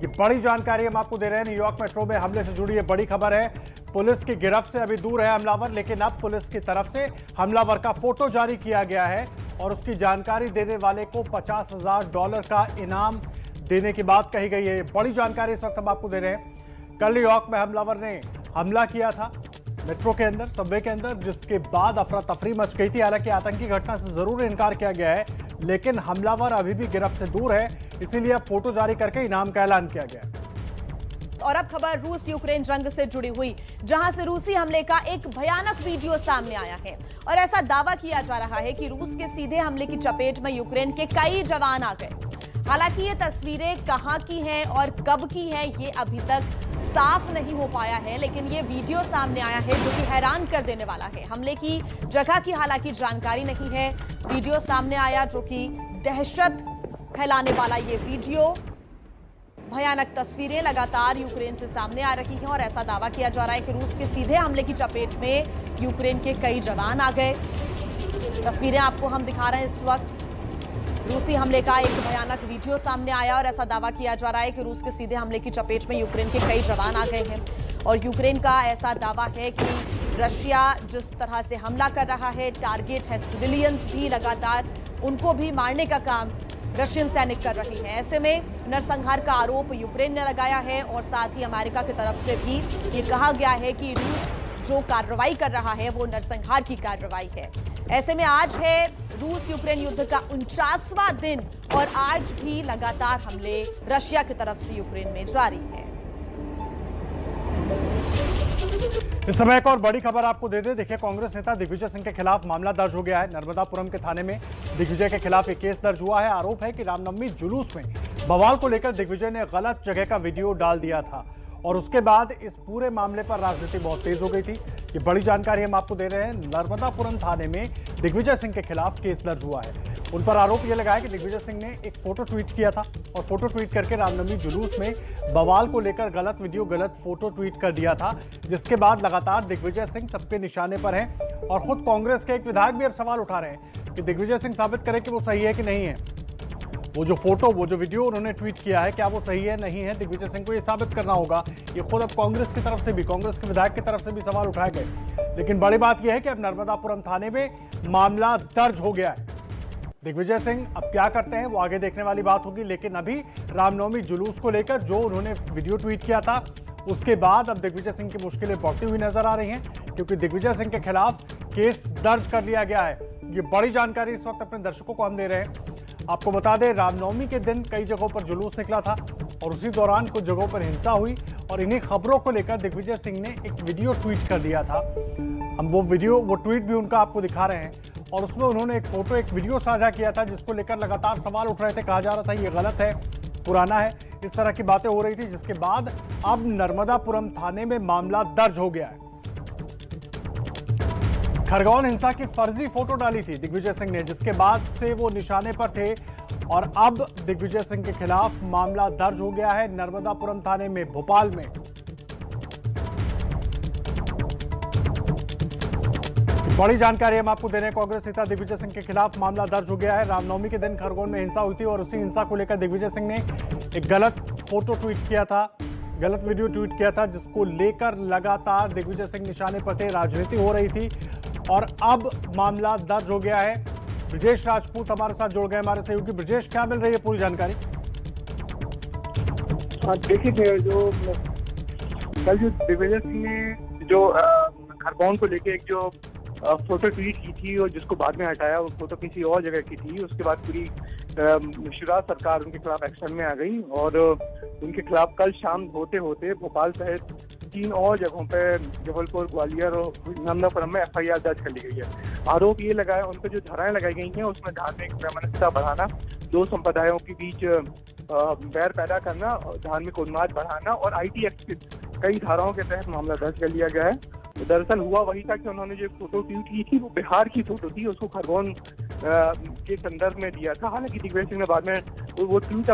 ये बड़ी जानकारी हम आपको दे रहे हैं। न्यूयॉर्क मेट्रो में हमले से जुड़ी ये बड़ी खबर है। पुलिस की गिरफ्त से अभी दूर है हमलावर, लेकिन अब पुलिस की तरफ से हमलावर का फोटो जारी किया गया है और उसकी जानकारी देने वाले को $50,000 का इनाम देने की बात कही गई है। बड़ी जानकारी इस वक्त हम आपको दे रहे हैं। कल न्यूयॉर्क में हमलावर ने हमला किया था मेट्रो के अंदर, सबवे के अंदर, जिसके बाद अफरा तफरी मच गई थी। हालांकि आतंकी घटना से जरूर इनकार किया गया है, लेकिन हमलावर अभी भी गिरफ्त से दूर है, इसीलिए अब फोटो जारी करके इनाम का ऐलान किया गया है। और अब खबर रूस यूक्रेन जंग से जुड़ी हुई, जहां से रूसी हमले का एक भयानक वीडियो सामने आया है और ऐसा दावा किया जा रहा है कि रूस के सीधे हमले की चपेट में यूक्रेन के कई जवान आ गए। हालांकि ये तस्वीरें कहां की हैं और कब की हैं ये अभी तक साफ नहीं हो पाया है, लेकिन ये वीडियो सामने आया है जो कि हैरान कर देने वाला है। हमले की जगह की हालांकि जानकारी नहीं है, वीडियो सामने आया जो कि दहशत फैलाने वाला ये वीडियो। भयानक तस्वीरें लगातार यूक्रेन से सामने आ रही हैं और ऐसा दावा किया जा रहा है कि रूस के सीधे हमले की चपेट में यूक्रेन के कई जवान आ गए। तस्वीरें आपको हम दिखा रहे हैं इस वक्त। रूसी हमले का एक भयानक वीडियो सामने आया और ऐसा दावा किया जा रहा है कि रूस के सीधे हमले की चपेट में यूक्रेन के कई जवान आ गए हैं। और यूक्रेन का ऐसा दावा है कि रशिया जिस तरह से हमला कर रहा है, टारगेट है सिविलियंस भी, लगातार उनको भी मारने का काम रशियन सैनिक कर रही है। ऐसे में नरसंहार का आरोप यूक्रेन ने लगाया है और साथ ही अमेरिका की तरफ से भी ये कहा गया है कि रूस जो कार्रवाई कर रहा है वो नरसंहार की कार्रवाई है। ऐसे में आज है रूस यूक्रेन युद्ध का 49वां दिन और आज भी लगातार हमले रशिया की तरफ से यूक्रेन में जारी है। इस समय एक और बड़ी खबर आपको दे दें। देखिए, कांग्रेस नेता दिग्विजय सिंह के खिलाफ मामला दर्ज हो गया है। नर्मदापुरम के थाने में दिग्विजय के खिलाफ एक केस दर्ज हुआ है। आरोप है कि रामनवमी जुलूस में बवाल को लेकर दिग्विजय ने गलत जगह का वीडियो डाल दिया था और उसके बाद इस पूरे मामले पर राजनीति बहुत तेज हो गई थी। ये बड़ी जानकारी हम आपको दे रहे हैं। नर्मदापुरम थाने में दिग्विजय सिंह के खिलाफ केस दर्ज हुआ है। उन पर आरोप यह लगाया कि दिग्विजय सिंह ने एक फोटो ट्वीट किया था और फोटो ट्वीट करके रामनवमी जुलूस में बवाल को लेकर गलत वीडियो, गलत फोटो ट्वीट कर दिया था, जिसके बाद लगातार दिग्विजय सिंह सबके निशाने पर हैं और खुद कांग्रेस के एक विधायक भी अब सवाल उठा रहे हैं कि दिग्विजय सिंह साबित करें कि वो सही है कि नहीं है। वो जो फोटो, वो जो वीडियो उन्होंने ट्वीट किया है, क्या वो सही है नहीं है, दिग्विजय सिंह को ये साबित करना होगा। ये खुद अब कांग्रेस की तरफ से भी, कांग्रेस के विधायक की तरफ से भी सवाल उठाए गए। लेकिन बड़ी बात यह है कि अब नर्मदापुरम थाने में मामला दर्ज हो गया है। दिग्विजय सिंह अब क्या करते हैं वो आगे देखने वाली बात होगी, लेकिन अभी रामनवमी जुलूस को लेकर जो उन्होंने वीडियो ट्वीट किया था उसके बाद अब दिग्विजय सिंह की मुश्किलें बढ़ती हुई नजर आ रही हैं, क्योंकि दिग्विजय सिंह के खिलाफ केस दर्ज कर लिया गया है। ये बड़ी जानकारी इस वक्त अपने दर्शकों को हम दे रहे हैं। आपको बता दें, रामनवमी के दिन कई जगहों पर जुलूस निकला था और उसी दौरान कुछ जगहों पर हिंसा हुई और इन्हीं खबरों को लेकर दिग्विजय सिंह ने एक वीडियो ट्वीट कर दिया था। हम वो ट्वीट भी उनका आपको दिखा रहे हैं और उसमें उन्होंने एक फोटो, एक वीडियो साझा किया था जिसको लेकर लगातार सवाल उठ रहे थे। कहा जा रहा था ये गलत है, पुराना है, इस तरह की बातें हो रही थी, जिसके बाद अब नर्मदापुरम थाने में मामला दर्ज हो गया है। खरगोन हिंसा की फर्जी फोटो डाली थी दिग्विजय सिंह ने, जिसके बाद से वो निशाने पर थे और अब दिग्विजय सिंह के खिलाफ मामला दर्ज हो गया है नर्मदापुरम थाने में, भोपाल में। बड़ी जानकारी हम आपको दे रहे हैं। कांग्रेस नेता दिग्विजय सिंह के खिलाफ मामला दर्ज हो गया है। रामनवमी के दिन खरगोन में हिंसा हुई थी और उसी हिंसा को लेकर दिग्विजय सिंह ने एक गलत फोटो ट्वीट किया था। गलत वीडियो ट्वीट किया था, जिसको लेकर लगातार दिग्विजय सिंह निशाने पर थे, राजनीति हो रही थी और अब मामला दर्ज हो गया है। ब्रजेश राजपूत हमारे साथ जुड़ गए, हमारे सहयोगी। ब्रजेश, क्या मिल रही है पूरी जानकारी? देखिए, जो कल जो दिग्विजय सिंह ने जो खरगोन को लेके एक जो फोटो ट्वीट की थी और जिसको बाद में हटाया, वो फोटो किसी और जगह की थी, उसके बाद पूरी शिवराज सरकार उनके खिलाफ एक्शन में आ गई और उनके खिलाफ कल शाम होते होते भोपाल सहित 3 और जगहों पे जबलपुर, ग्वालियर और नर्मदापुरम में FIR दर्ज कर ली गई है। आरोप ये लगाया, उन पर जो धाराएं लगाई गई हैं उसमें धार्मिक वैमनस्यता बढ़ाना, 2 संप्रदायों के बीच बैर पैदा करना, धार्मिक उन्माद बढ़ाना और IT एक्ट की कई धाराओं के तहत मामला दर्ज कर लिया गया है। दरअसल हुआ वही था कि उन्होंने जो फोटो ट्वीट की थी वो बिहार की फोटो थी, उसको खरगोन के संदर्भ में दिया था। हालांकि दिग्विजय सिंह ने बाद में वो ट्वीट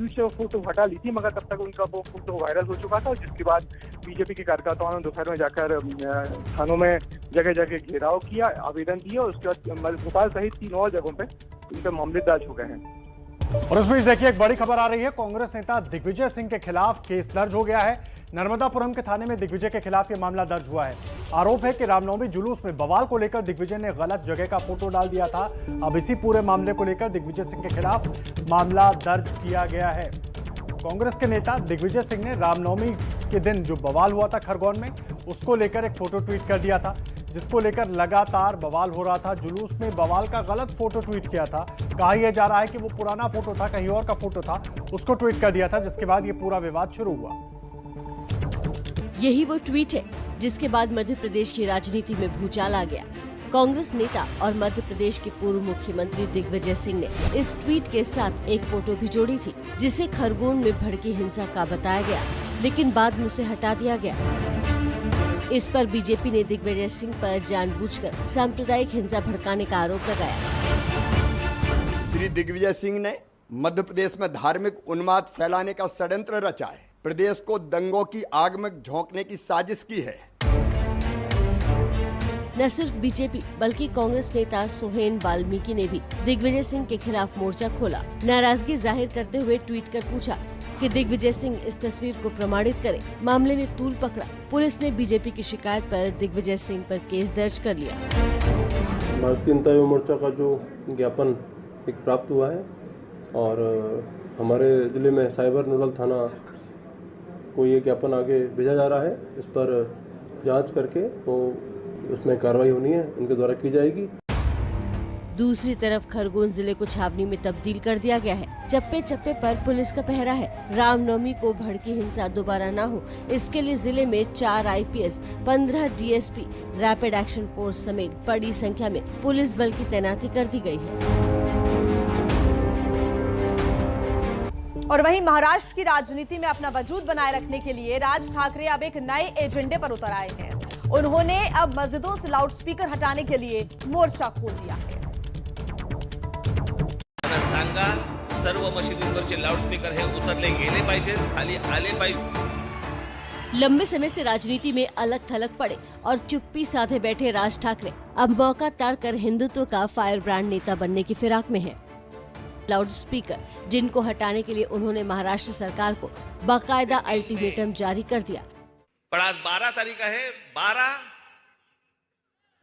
से फोटो हटा ली थी, मगर तब तक उनका वो फोटो वायरल हो चुका था, जिसके बाद बीजेपी के कार्यकर्ताओं ने दोपहर में जाकर थानों में जगह जगह घेराव किया, आवेदन दिया और उसके बाद भोपाल सहित 3 और जगहों पे उनके मामले दर्ज हो गए हैं। और इस बीच देखिए, एक बड़ी खबर आ रही है। कांग्रेस नेता दिग्विजय सिंह के खिलाफ केस दर्ज हो गया है। नर्मदापुरम के थाने में दिग्विजय के खिलाफ यह मामला दर्ज हुआ है। आरोप है कि रामनवमी जुलूस में बवाल को लेकर दिग्विजय ने गलत जगह का फोटो डाल दिया था। अब इसी पूरे मामले को लेकर दिग्विजय सिंह के खिलाफ मामला दर्ज किया गया है। कांग्रेस के नेता दिग्विजय सिंह ने रामनवमी के दिन जो बवाल हुआ था खरगोन में, उसको लेकर एक फोटो ट्वीट कर दिया था, जिसको लेकर लगातार बवाल हो रहा था। जुलूस में बवाल का गलत फोटो ट्वीट किया था। कहा यह जा रहा है कि वो पुराना फोटो था, कहीं और का फोटो था, उसको ट्वीट कर दिया था, जिसके बाद ये पूरा विवाद शुरू हुआ। यही वो ट्वीट है जिसके बाद मध्य प्रदेश की राजनीति में भूचाल आ गया। कांग्रेस नेता और मध्य प्रदेश के पूर्व मुख्यमंत्री दिग्विजय सिंह ने इस ट्वीट के साथ एक फोटो भी जोड़ी थी, जिसे खरगोन में भड़की हिंसा का बताया गया, लेकिन बाद में उसे हटा दिया गया। इस पर बीजेपी ने दिग्विजय सिंह पर जानबूझकर सांप्रदायिक हिंसा भड़काने का आरोप लगाया। श्री दिग्विजय सिंह ने मध्य प्रदेश में धार्मिक उन्माद फैलाने का षड्यंत्र रचा है, प्रदेश को दंगों की आग में झोंकने की साजिश की है। न सिर्फ बीजेपी बल्कि कांग्रेस नेता सोहेन वाल्मीकि ने भी दिग्विजय सिंह के खिलाफ मोर्चा खोला। नाराजगी जाहिर करते हुए ट्वीट कर पूछा कि दिग्विजय सिंह इस तस्वीर को प्रमाणित करें। मामले ने तूल पकड़ा। पुलिस ने बीजेपी की शिकायत पर दिग्विजय सिंह पर केस दर्ज कर लिया। भारतीय जनता युवा मोर्चा का जो ज्ञापन एक प्राप्त हुआ है और हमारे जिले में साइबर नोडल थाना को ये ज्ञापन आगे भेजा जा रहा है। इस पर जांच करके तो उसमें कार्रवाई होनी है, उनके द्वारा की जाएगी। दूसरी तरफ खरगोन जिले को छावनी में तब्दील कर दिया गया है। चप्पे चप्पे पर पुलिस का पहरा है। रामनवमी को भड़की हिंसा दोबारा न हो, इसके लिए जिले में 4 IPS, 15 DSP, rapid action force समेत बड़ी संख्या में पुलिस बल की तैनाती कर दी गई है। और वहीं महाराष्ट्र की राजनीति में अपना वजूद बनाए रखने के लिए राज ठाकरे अब एक नए एजेंडे पर उतर आए हैं। उन्होंने अब मस्जिदों से लाउडस्पीकर हटाने के लिए मोर्चा खोल दिया है। सांगा सर्व मशिदींवरचे लाउडस्पीकर हे उतरले गेले पाहिजेत, खाली आले पाहिजे। लंबे समय से राजनीति में अलग थलग पड़े और चुप्पी साधे बैठे राज ठाकरे अब मौका ताड़कर हिंदुत्व का फायर ब्रांड नेता बनने की फिराक में हैं। लाउड स्पीकर जिनको हटाने के लिए उन्होंने महाराष्ट्र सरकार को बाकायदा अल्टीमेटम जारी कर दिया। पण आज 12 तारीख आहे, 12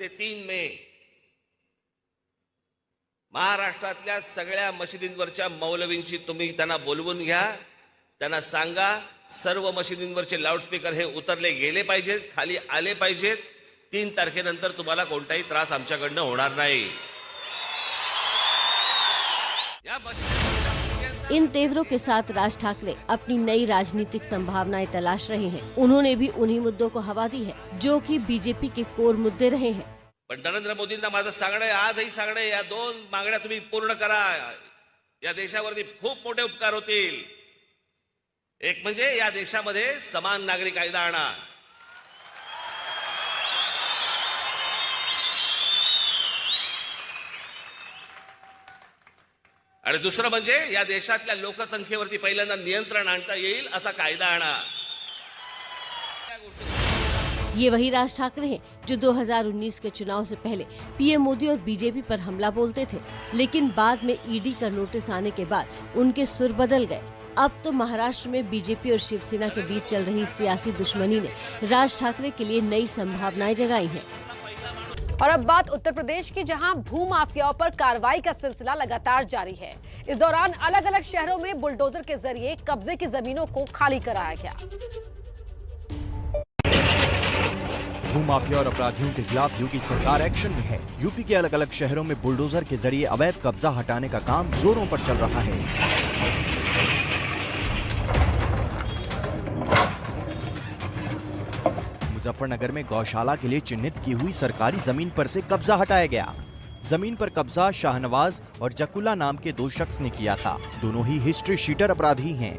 ते 3 मे महाराष्ट्रातल्या सगळ्या मशिदींवरच्या मौलवींशी तुम्ही त्यांना बोलवून घ्या, त्यांना सांगा सर्व मशिदींवरचे लाउडस्पीकर हे उतरले गेले पाहिजेत, खाली आले पाहिजेत। 3 तारखेनंतर तुम्हाला कोणताही त्रास आमच्याकडनं होणार नाही। इन तेवरों के साथ राज ठाकरे अपनी नई राजनीतिक संभावनाएं तलाश रहे हैं। उन्होंने भी उन्हीं मुद्दों को हवा दी है जो कि बीजेपी के कोर मुद्दे रहे हैं। पण नरेंद्र मोदींना माझं सांगणं आहे, आजही सांगणं आहे, या 2 मागण्या तुम्ही पूर्ण करा, या देशावरती खूप मोठे उपकार होतील। एक म्हणजे या देशामध्ये समान नागरी कायदा आणा, आणि दुसरं म्हणजे या देशातल्या लोकसंख्येवरती पहिल्यांदा नियंत्रण आणता येईल असा कायदा आणा। ये वही राज ठाकरे हैं जो 2019 के चुनाव से पहले पीएम मोदी और बीजेपी पर हमला बोलते थे, लेकिन बाद में ईडी का नोटिस आने के बाद उनके सुर बदल गए। अब तो महाराष्ट्र में बीजेपी और शिवसेना के बीच चल रही सियासी दुश्मनी ने राज ठाकरे के लिए नई संभावनाएं जगाई हैं। और अब बात उत्तर प्रदेश की, जहां भूमाफियाओं पर कार्रवाई का सिलसिला लगातार जारी है। इस दौरान अलग अलग शहरों में बुलडोजर के जरिए कब्जे की जमीनों को खाली कराया गया। भूमाफिया और अपराधियों के खिलाफ यूपी सरकार एक्शन में है। यूपी के अलग अलग शहरों में बुलडोजर के जरिए अवैध कब्जा हटाने का काम जोरों पर चल रहा है। मुजफ्फरनगर में गौशाला के लिए चिन्हित की हुई सरकारी जमीन पर से कब्जा हटाया गया। जमीन पर कब्जा शाहनवाज और जकुल्ला नाम के 2 शख्स ने किया था। दोनों ही हिस्ट्री शीटर अपराधी हैं।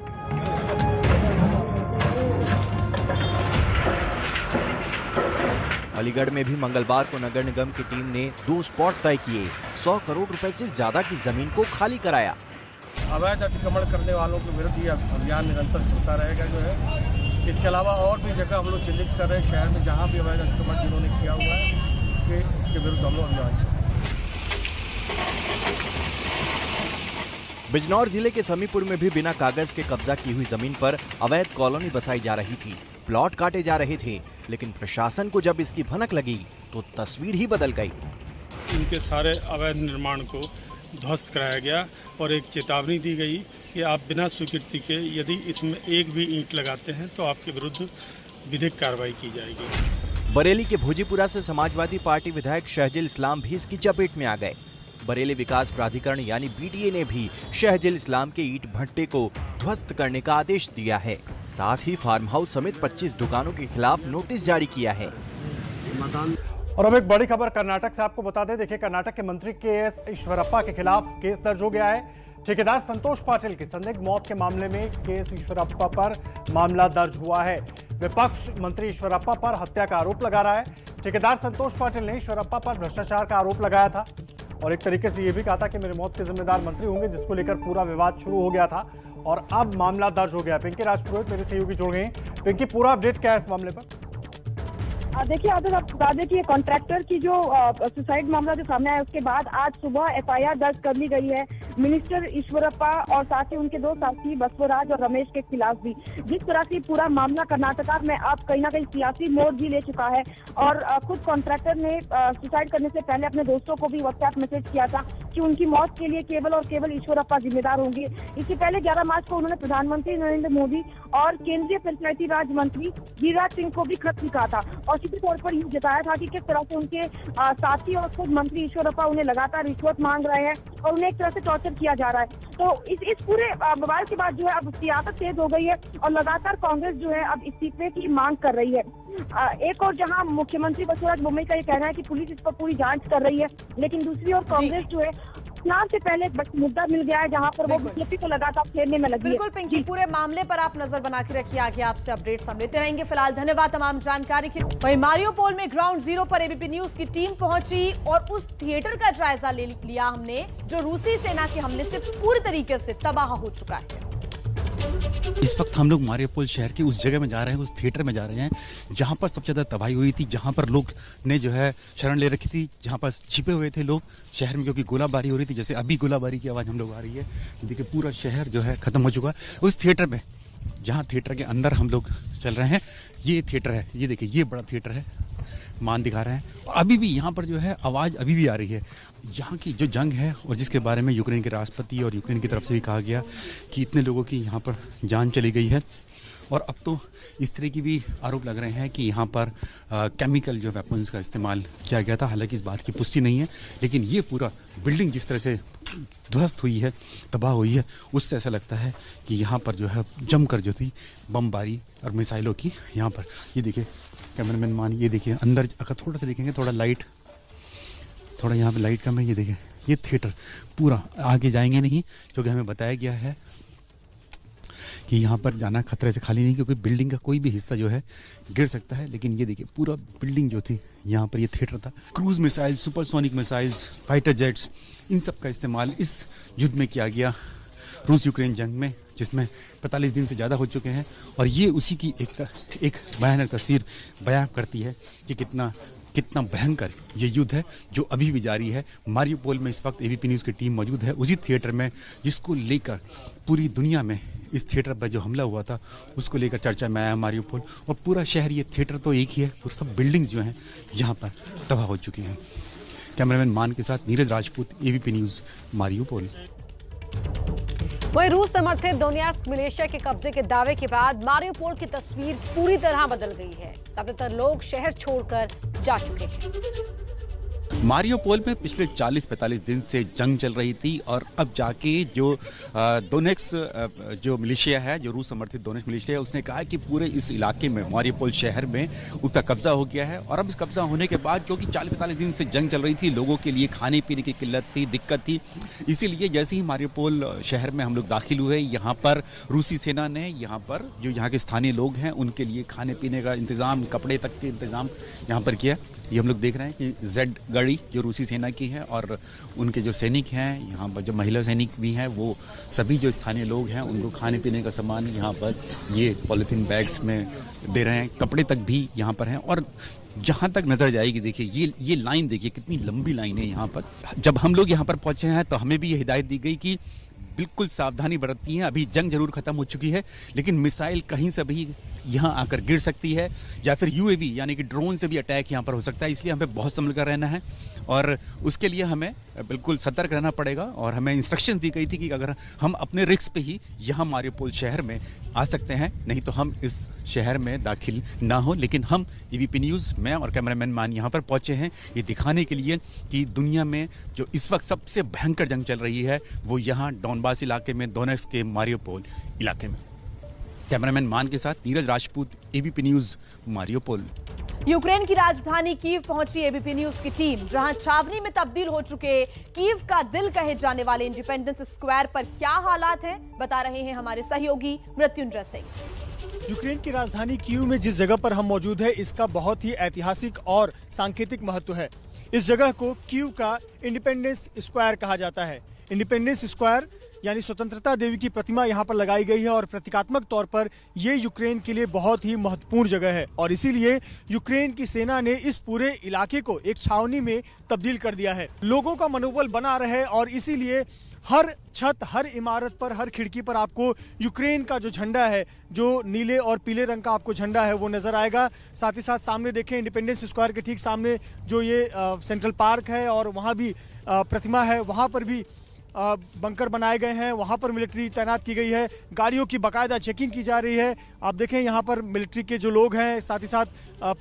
अलीगढ़ में भी मंगलवार को नगर निगम की टीम ने 2 स्पॉट तय किए। 100 करोड़ रुपए से ज्यादा की जमीन को खाली कराया। अवैध अतिक्रमण करने वालों के विरुद्ध यह अभियान निरंतर चलता रहेगा जो है। इसके अलावा और भी जगह हम लोग चिन्हित कर रहे हैं शहर में, जहां भी अवैध अतिक्रमण जिन्होंने किया हुआ है उसके विरुद्ध हम लोग अभियान चलाएंगे। बिजनौर जिले के समीपुर में भी बिना कागज के कब्जा की हुई जमीन पर अवैध कॉलोनी बसाई जा रही थी। प्लॉट काटे जा रहे थे, लेकिन प्रशासन को जब इसकी भनक लगी तो तस्वीर ही बदल गई। इनके सारे अवैध निर्माण को ध्वस्त कराया गया और एक चेतावनी दी गई कि आप बिना स्वीकृति के यदि इसमें एक भी ईंट लगाते हैं तो आपके विरुद्ध विधिक कार्रवाई की जाएगी। बरेली के भोजीपुरा से समाजवादी पार्टी विधायक शहजिल इस्लाम भी इसकी चपेट में आ गए। बरेली विकास प्राधिकरण यानी बीडीए ने भी शहजिल इस्लाम के ईंट भट्टे को ध्वस्त करने का आदेश दिया है। साथ ही फार्म हाउस समेत 25 दुकानों के खिलाफ नोटिस जारी किया है। और अब एक बड़ी खबर कर्नाटक से आपको बता दें। देखिए, कर्नाटक के मंत्री केएस ईश्वरप्पा के खिलाफ केस दर्ज हो गया है। ठेकेदार संतोष पाटिल की संदिग्ध मौत के मामले में केएस ईश्वरप्पा पर मामला दर्ज हुआ है। विपक्ष मंत्री ईश्वरप्पा पर हत्या का आरोप लगा रहा है। ठेकेदार संतोष पाटिल ने ईश्वरप्पा पर भ्रष्टाचार का आरोप लगाया था और एक तरीके से यह भी कहा था कि मेरी मौत के जिम्मेदार मंत्री होंगे, जिसको लेकर पूरा विवाद शुरू हो गया था और अब मामला दर्ज हो गया। पिंकी राजपुरोहित मेरे सहयोगी जुड़ गए। पिंकी, पूरा अपडेट क्या है इस मामले पर? देखिए आदर्श, आपको बता दें कि कॉन्ट्रैक्टर की जो सुसाइड मामला जो सामने आया उसके बाद आज सुबह एफआईआर दर्ज कर ली गई है मिनिस्टर ईश्वरप्पा और साथ ही उनके 2 साथी बसवराज और रमेश के खिलाफ भी। जिस तरह से पूरा मामला कर्नाटका में अब कहीं ना कहीं सियासी मोड़ भी ले चुका है और खुद कॉन्ट्रैक्टर ने सुसाइड करने से पहले अपने दोस्तों को भी व्हाट्सएप मैसेज किया था कि उनकी मौत के लिए केवल और केवल ईश्वरप्पा जिम्मेदार होंगे। इससे पहले 11 मार्च को उन्होंने प्रधानमंत्री नरेंद्र मोदी और केंद्रीय पंचायती राज मंत्री गिरिराज सिंह को भी खत लिखा था और सीधे तौर पर यूँ जताया था कि किस तरह से उनके साथी और खुद मंत्री ईश्वरप्पा उन्हें लगातार रिश्वत मांग रहे हैं और उन्हें एक तरह से टॉर्चर किया जा रहा है। तो इस पूरे बवाल के बाद जो है अब सियासत तेज हो गई है और लगातार कांग्रेस जो है अब इस्तीफे की मांग कर रही है। एक और जहां मुख्यमंत्री बसवराज बोम्मई का ये कहना है कि पुलिस इस पर पूरी जांच कर रही है, लेकिन दूसरी ओर कांग्रेस जो है चुनाव से पहले एक मुद्दा मिल गया है जहां पर वो बीजेपी को लगातार घेरने में लगी है। बिल्कुल पिंकी, पूरे मामले पर आप नजर बना के रखिए, आगे आपसे अपडेट्स हम लेते रहेंगे। फिलहाल धन्यवाद तमाम जानकारी के। वहीं मारियोपोल में ग्राउंड जीरो पर एबीपी न्यूज की टीम पहुंची और उस थिएटर का जायजा ले लिया हमने जो रूसी सेना के हमले से पूरी तरीके से तबाह हो चुका है। इस वक्त हम लोग मारियोपोल शहर के उस जगह में जा रहे हैं, उस थिएटर में जा रहे हैं जहां पर सबसे ज्यादा तबाही हुई थी, जहां पर लोग ने जो है शरण ले रखी थी, जहां पर छिपे हुए थे लोग शहर में, क्योंकि गोलाबारी हो रही थी। जैसे अभी गोलाबारी की आवाज हम लोग आ रही है, देखिए पूरा शहर जो है खत्म हो चुका है। उस थिएटर में, जहां थिएटर के अंदर हम लोग चल रहे हैं, ये थिएटर है, ये देखिए ये बड़ा थिएटर है, मान दिखा रहे हैं। और अभी भी यहाँ पर जो है आवाज़ अभी भी आ रही है। यहाँ की जो जंग है और जिसके बारे में यूक्रेन के राष्ट्रपति और यूक्रेन की तरफ से भी कहा गया कि इतने लोगों की यहाँ पर जान चली गई है और अब तो इस तरह की भी आरोप लग रहे हैं कि यहाँ पर केमिकल जो वेपन्स का इस्तेमाल किया गया था। हालांकि इस बात की पुष्टि नहीं है, लेकिन ये पूरा बिल्डिंग जिस तरह से ध्वस्त हुई है, तबाह हुई है, उससे ऐसा लगता है कि यहाँ पर जो है जमकर जो थी बमबारी और मिसाइलों की यहाँ पर। ये देखिए कैमरामैन मान, ये देखिए अंदर अगर थोड़ा सा देखेंगे, थोड़ा लाइट, थोड़ा यहाँ पे लाइट कम है। ये देखिए ये थिएटर पूरा, आगे जाएंगे नहीं क्योंकि हमें बताया गया है कि यहाँ पर जाना खतरे से खाली नहीं, क्योंकि बिल्डिंग का कोई भी हिस्सा जो है गिर सकता है। लेकिन ये देखिए पूरा बिल्डिंग जो थी, यहाँ पर ये थिएटर था। Cruise missile, supersonic missiles, fighter jets, इन सब का इस्तेमाल इस युद्ध में किया गया, रूस यूक्रेन जंग में, जिसमें 45 दिन से ज़्यादा हो चुके हैं। और ये उसी की एक भयानक तस्वीर बयां करती है कि कितना कितना भयंकर ये युद्ध है जो अभी भी जारी है। मारियोपोल में इस वक्त एबीपी न्यूज़ की टीम मौजूद है, उसी थिएटर में जिसको लेकर पूरी दुनिया में इस थिएटर पर जो हमला हुआ था उसको लेकर चर्चा में आया मारियोपोल। और पूरा शहर, ये थिएटर तो एक ही है, पूरा सब बिल्डिंग्स जो हैं यहाँ पर तबाह हो चुकी हैं। कैमरामैन मान के साथ Neeraj Rajput, ABP news, Mariupol. वहीं रूस समर्थित दोनेत्स्क मिलिशिया के कब्जे के दावे के बाद मारियोपोल की तस्वीर पूरी तरह बदल गई है। ज्यादातर लोग शहर छोड़कर जा चुके हैं। मारियोपोल में पिछले 40-45 दिन से जंग चल रही थी और अब जाके जो दोनेत्स्क जो मिलिशिया है, जो रूस समर्थित दोनेत्स्क मिलिशिया है, उसने कहा कि पूरे इस इलाके में, मारियोपोल शहर में उसका कब्जा हो गया है। और अब इस कब्जा होने के बाद, क्योंकि 40-45 दिन से जंग चल रही थी, लोगों के लिए खाने पीने की किल्लत थी, दिक्कत थी, इसीलिए जैसे ही मारियोपोल शहर में हम लोग दाखिल हुए, यहाँ पर रूसी सेना ने यहाँ पर जो यहाँ के स्थानीय लोग हैं उनके लिए खाने पीने का इंतज़ाम, कपड़े तक के इंतज़ाम यहाँ पर किया। ये हम लोग देख रहे हैं कि जेड गाड़ी जो रूसी सेना की है और उनके जो सैनिक हैं, यहाँ पर जो महिला सैनिक भी हैं, वो सभी जो स्थानीय लोग हैं उनको खाने पीने का सामान यहाँ पर ये पॉलीथीन बैग्स में दे रहे हैं। कपड़े तक भी यहाँ पर हैं और जहाँ तक नज़र जाएगी, देखिए ये लाइन देखिए कितनी लंबी लाइन है यहाँ पर। जब हम लोग यहाँ पर पहुँचे हैं तो हमें भी ये हिदायत दी गई कि बिल्कुल सावधानी बरतती हैं। अभी जंग जरूर खत्म हो चुकी है, लेकिन मिसाइल कहीं से भी यहाँ आकर गिर सकती है या फिर यूएवी यानी कि ड्रोन से भी अटैक यहाँ पर हो सकता है, इसलिए हमें बहुत संभल कर रहना है और उसके लिए हमें बिल्कुल सतर्क रहना पड़ेगा। और हमें इंस्ट्रक्शन दी गई थी कि अगर हम अपने रिस्क पे ही यहाँ मारियोपोल शहर में आ सकते हैं, नहीं तो हम इस शहर में दाखिल ना हो। लेकिन हम एबीपी न्यूज़, मैं और कैमरामैन मान यहाँ पर पहुँचे हैं ये दिखाने के लिए कि दुनिया में जो इस वक्त सबसे भयंकर जंग चल रही है वो यहाँ डॉनबास इलाके में, दोनेत्स्क के मारियोपोल इलाके में। कैमरामैन मान के साथ Neeraj Rajput, ABP news, Mariupol. Ukraine की राजधानी कीव पहुंची एबीपी न्यूज की टीम, जहां छावनी में तब्दील हो चुके कीव का दिल कहे जाने वाले इंडिपेंडेंस स्क्वायर पर क्या हालात हैं, बता रहे हैं हमारे सहयोगी मृत्युंजय सिंह। यूक्रेन की राजधानी कीव में जिस जगह पर हम मौजूद है, इसका बहुत ही ऐतिहासिक और सांकेतिक महत्व है। इस जगह को कीव का इंडिपेंडेंस स्क्वायर कहा जाता है। इंडिपेंडेंस स्क्वायर यानी स्वतंत्रता देवी की प्रतिमा यहाँ पर लगाई गई है और प्रतीकात्मक तौर पर ये यूक्रेन के लिए बहुत ही महत्वपूर्ण जगह है और इसीलिए यूक्रेन की सेना ने इस पूरे इलाके को एक छावनी में तब्दील कर दिया है। लोगों का मनोबल बना रहे और इसीलिए हर छत, हर इमारत पर, हर खिड़की पर आपको यूक्रेन का जो झंडा है, जो नीले और पीले रंग का आपको झंडा है, वो नजर आएगा। साथ ही साथ सामने देखें इंडिपेंडेंस स्क्वायर के ठीक सामने जो ये सेंट्रल पार्क है और वहाँ भी प्रतिमा है, वहाँ पर भी बंकर बनाए गए हैं, वहाँ पर मिलिट्री तैनात की गई है। गाड़ियों की बाकायदा चेकिंग की जा रही है। आप देखें यहाँ पर मिलिट्री के जो लोग हैं, साथ ही साथ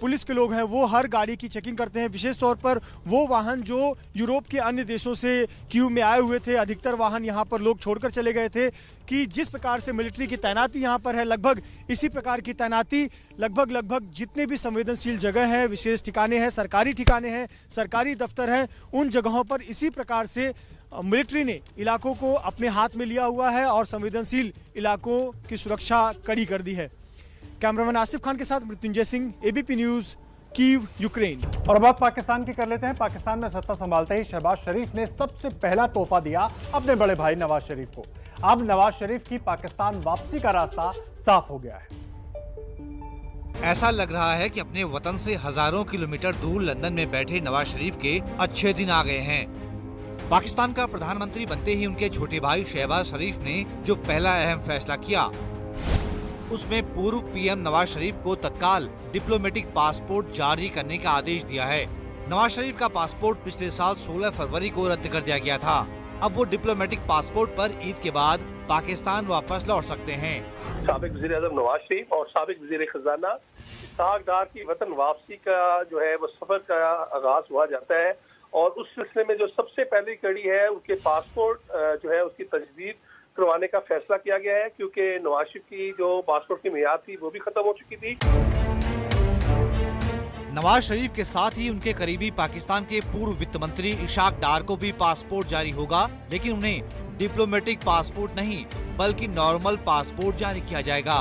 पुलिस के लोग हैं, वो हर गाड़ी की चेकिंग करते हैं। विशेष तौर पर वो वाहन जो यूरोप के अन्य देशों से कीव में आए हुए थे, अधिकतर वाहन यहाँ पर लोग छोड़कर चले गए थे कि जिस प्रकार से मिलिट्री की तैनाती यहाँ पर है, लगभग इसी प्रकार की तैनाती लगभग जितने भी संवेदनशील जगह हैं, विशेष ठिकाने हैं, सरकारी ठिकाने हैं, सरकारी दफ्तर हैं, उन जगहों पर इसी प्रकार से मिलिट्री ने इलाकों को अपने हाथ में लिया हुआ है और संवेदनशील इलाकों की सुरक्षा कड़ी कर दी है। कैमरामैन आसिफ खान के साथ Mrityunjay Singh, ABP news, Kyiv, Ukraine. और बात पाकिस्तान की कर लेते हैं। पाकिस्तान में सत्ता संभालते ही शहबाज शरीफ ने सबसे पहला तोहफा दिया अपने बड़े भाई नवाज शरीफ को। अब नवाज शरीफ की पाकिस्तान वापसी का रास्ता साफ हो गया है। ऐसा लग रहा है कि अपने वतन से हजारों किलोमीटर दूर लंदन में बैठे नवाज शरीफ के अच्छे दिन आ गए हैं। पाकिस्तान का प्रधानमंत्री बनते ही उनके छोटे भाई शहबाज शरीफ ने जो पहला अहम फैसला किया, उसमें पूर्व पीएम नवाज शरीफ को तत्काल डिप्लोमेटिक पासपोर्ट जारी करने का आदेश दिया है। नवाज शरीफ का पासपोर्ट पिछले साल 16 फरवरी को रद्द कर दिया गया था। अब वो डिप्लोमेटिक पासपोर्ट पर ईद के बाद पाकिस्तान वापस लौट सकते हैं। साबिक वज़ीर-ए-आज़म नवाज शरीफ और साबिक वज़ीर खजाना इसहाक डार की वतन वापसी का जो है वो सफर का आगाज हुआ जाता है और उस सिलसिले में जो सबसे पहली कड़ी है उनके पासपोर्ट जो है उसकी तजदीद करवाने का फैसला किया गया है, क्योंकि नवाज शरीफ की जो पासपोर्ट की मियाद थी वो भी खत्म हो चुकी थी। नवाज शरीफ के साथ ही उनके करीबी पाकिस्तान के पूर्व वित्त मंत्री इशाक डार को भी पासपोर्ट जारी होगा, लेकिन उन्हें डिप्लोमेटिक पासपोर्ट नहीं बल्कि नॉर्मल पासपोर्ट जारी किया जाएगा।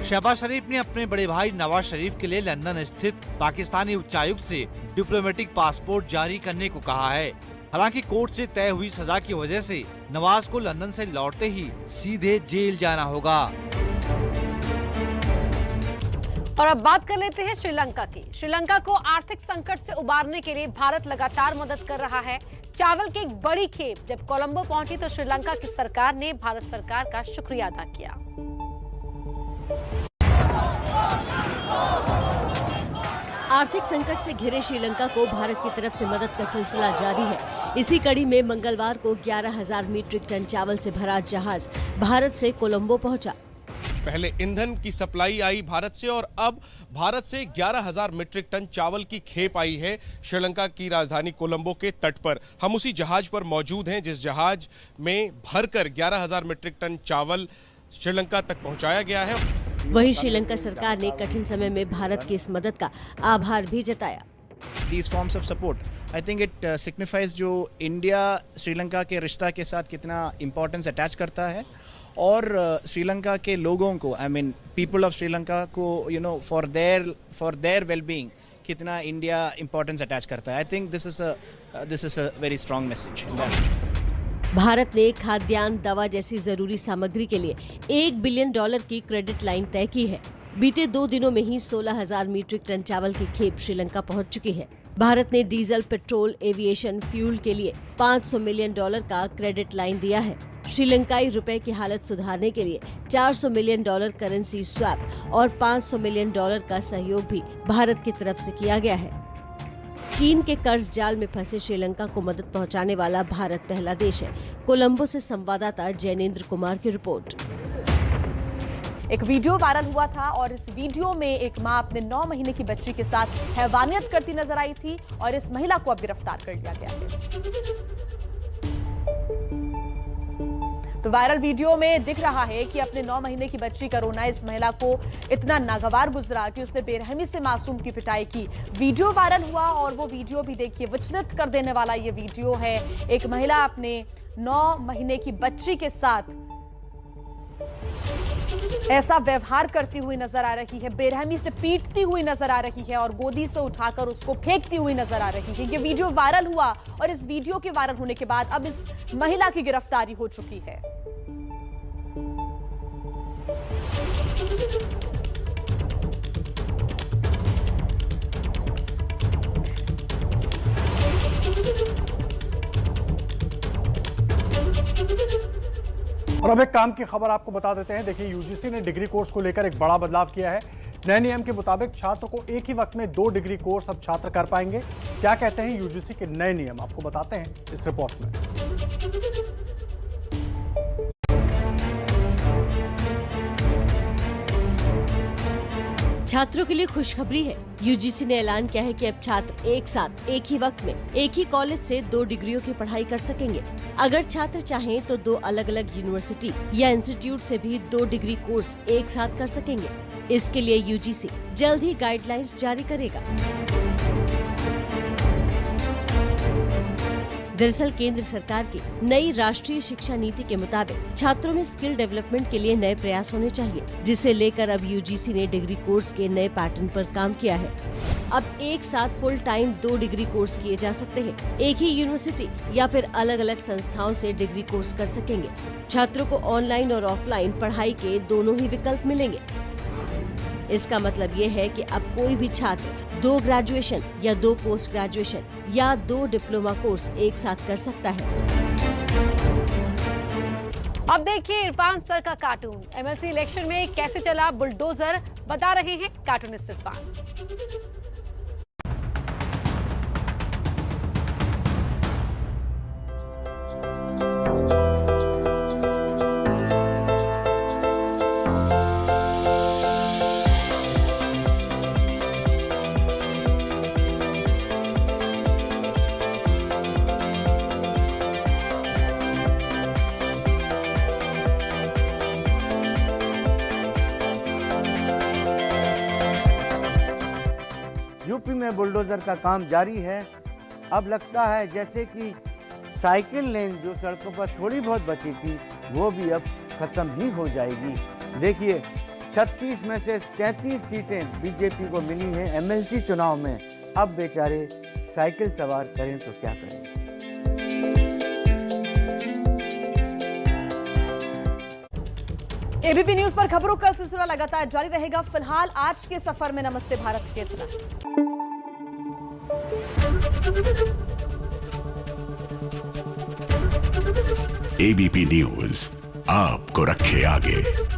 शहबाज शरीफ ने अपने बड़े भाई नवाज शरीफ के लिए लंदन स्थित पाकिस्तानी उच्चायुक्त से डिप्लोमेटिक पासपोर्ट जारी करने को कहा है। हालांकि कोर्ट से तय हुई सजा की वजह से नवाज को लंदन से लौटते ही सीधे जेल जाना होगा। और अब बात कर लेते हैं श्रीलंका की। श्रीलंका को आर्थिक संकट से उबारने के लिए भारत लगातार मदद कर रहा है। चावल की एक बड़ी खेप जब कोलंबो पहुंची तो श्रीलंका की सरकार ने भारत सरकार का शुक्रिया अदा किया। आर्थिक संकट से घिरे श्रीलंका को भारत की तरफ से मदद का सिलसिला जारी है। इसी कड़ी में मंगलवार को 11,000 मीट्रिक टन चावल से भरा जहाज भारत से कोलंबो पहुंचा। पहले ईंधन की सप्लाई आई भारत से और अब भारत से 11,000 मीट्रिक टन चावल की खेप आई है श्रीलंका की राजधानी कोलंबो के तट पर। हम उसी जहाज पर मौजूद हैं जिस जहाज में भरकर 11,000 मीट्रिक टन चावल श्रीलंका तक पहुंचाया गया है। वहीं श्रीलंका सरकार ने कठिन समय में भारत की इस मदद का आभार भी जताया। These forms of support, I think it signifies जो इंडिया श्रीलंका के रिश्ता के साथ कितना इम्पोर्टेंस अटैच करता है और श्रीलंका के लोगों को, I mean people of Sri Lanka को, you know, for their well-being कितना इंडिया इम्पोर्टेंस अटैच करता है। I think this is a very strong message in that. Bharat ने खाद्यान्न, दवा जैसी जरूरी सामग्री के लिए $1 बिलियन की क्रेडिट लाइन तय की है। बीते 2 दिनों में ही 16,000 मीट्रिक टन चावल की खेप श्रीलंका पहुंच चुकी है। भारत ने डीजल, पेट्रोल, एविएशन फ्यूल के लिए $500 मिलियन का क्रेडिट लाइन दिया है। श्रीलंकाई रुपए की हालत सुधारने के लिए $400 मिलियन करेंसी स्वैप और $500 मिलियन का सहयोग भी भारत की तरफ से किया गया है। चीन के कर्ज जाल में फंसे श्रीलंका को मदद पहुंचाने वाला भारत पहला देश है। कोलंबो से संवाददाता जैनेंद्र कुमार की रिपोर्ट। एक वीडियो वायरल हुआ था और इस वीडियो में एक मां अपने 9 महीने की बच्ची के साथ हैवानियत करती नजर आई थी और इस महिला को अब गिरफ्तार कर लिया गया है। तो वायरल वीडियो में दिख रहा है कि अपने 9 महीने की बच्ची का रोना इस महिला को इतना नागवार गुजरा कि उसने बेरहमी से मासूम की पिटाई की। वीडियो वायरल हुआ और वो वीडियो भी देखिए, विचलित कर देने वाला ये वीडियो है। एक महिला अपने 9 महीने की बच्ची के साथ ऐसा व्यवहार करती हुई नजर आ रही है, बेरहमी से पीटती हुई नजर आ रही है और गोदी से उठाकर उसको फेंकती हुई नजर आ रही है। ये वीडियो वायरल हुआ और इस वीडियो के वायरल होने के बाद अब इस महिला की गिरफ्तारी हो चुकी है। और अब एक काम की खबर आपको बता देते हैं। देखिए, यूजीसी ने डिग्री कोर्स को लेकर एक बड़ा बदलाव किया है। नए नियम के मुताबिक छात्र को एक ही वक्त में 2 डिग्री कोर्स अब छात्र कर पाएंगे। क्या कहते हैं यूजीसी के नए नियम, आपको बताते हैं इस रिपोर्ट में। छात्रों के लिए खुशखबरी है। यूजीसी ने ऐलान किया है कि अब छात्र एक साथ एक ही वक्त में एक ही कॉलेज से 2 डिग्रियों की पढ़ाई कर सकेंगे। अगर छात्र चाहें तो 2 अलग-अलग यूनिवर्सिटी या इंस्टीट्यूट से भी 2 डिग्री कोर्स एक साथ कर सकेंगे। इसके लिए यूजीसी जल्द ही गाइडलाइंस जारी करेगा। दरअसल केंद्र सरकार की नई राष्ट्रीय शिक्षा नीति के मुताबिक छात्रों में स्किल डेवलपमेंट के लिए नए प्रयास होने चाहिए, जिसे लेकर अब यूजीसी ने डिग्री कोर्स के नए पैटर्न पर काम किया है। अब एक साथ फुल टाइम 2 डिग्री कोर्स किए जा सकते हैं। एक ही यूनिवर्सिटी या फिर अलग अलग संस्थाओं से डिग्री कोर्स कर सकेंगे। छात्रों को ऑनलाइन और ऑफलाइन पढ़ाई के दोनों ही विकल्प मिलेंगे। इसका मतलब ये है कि अब कोई भी छात्र 2 ग्रेजुएशन या 2 पोस्ट ग्रेजुएशन या 2 डिप्लोमा कोर्स एक साथ कर सकता है। अब देखिए इरफान सर का कार्टून। एमएलसी इलेक्शन में कैसे चला बुलडोजर, बता रहे हैं कार्टूनिस्ट इरफान। यूपी में बुलडोजर का काम जारी है। अब लगता है जैसे कि साइकिल लेन जो सड़कों पर थोड़ी बहुत बची थी वो भी अब खत्म ही हो जाएगी। देखिए, 36 में से 33 सीटें बीजेपी को मिली हैं एमएलसी चुनाव में। अब बेचारे साइकिल सवार करें तो क्या करें। एबीपी न्यूज पर खबरों का सिलसिला लगातार जारी रहेगा। फिलहाल आज के सफर में नमस्ते भारत के इतना। एबीपी न्यूज आपको रखे आगे।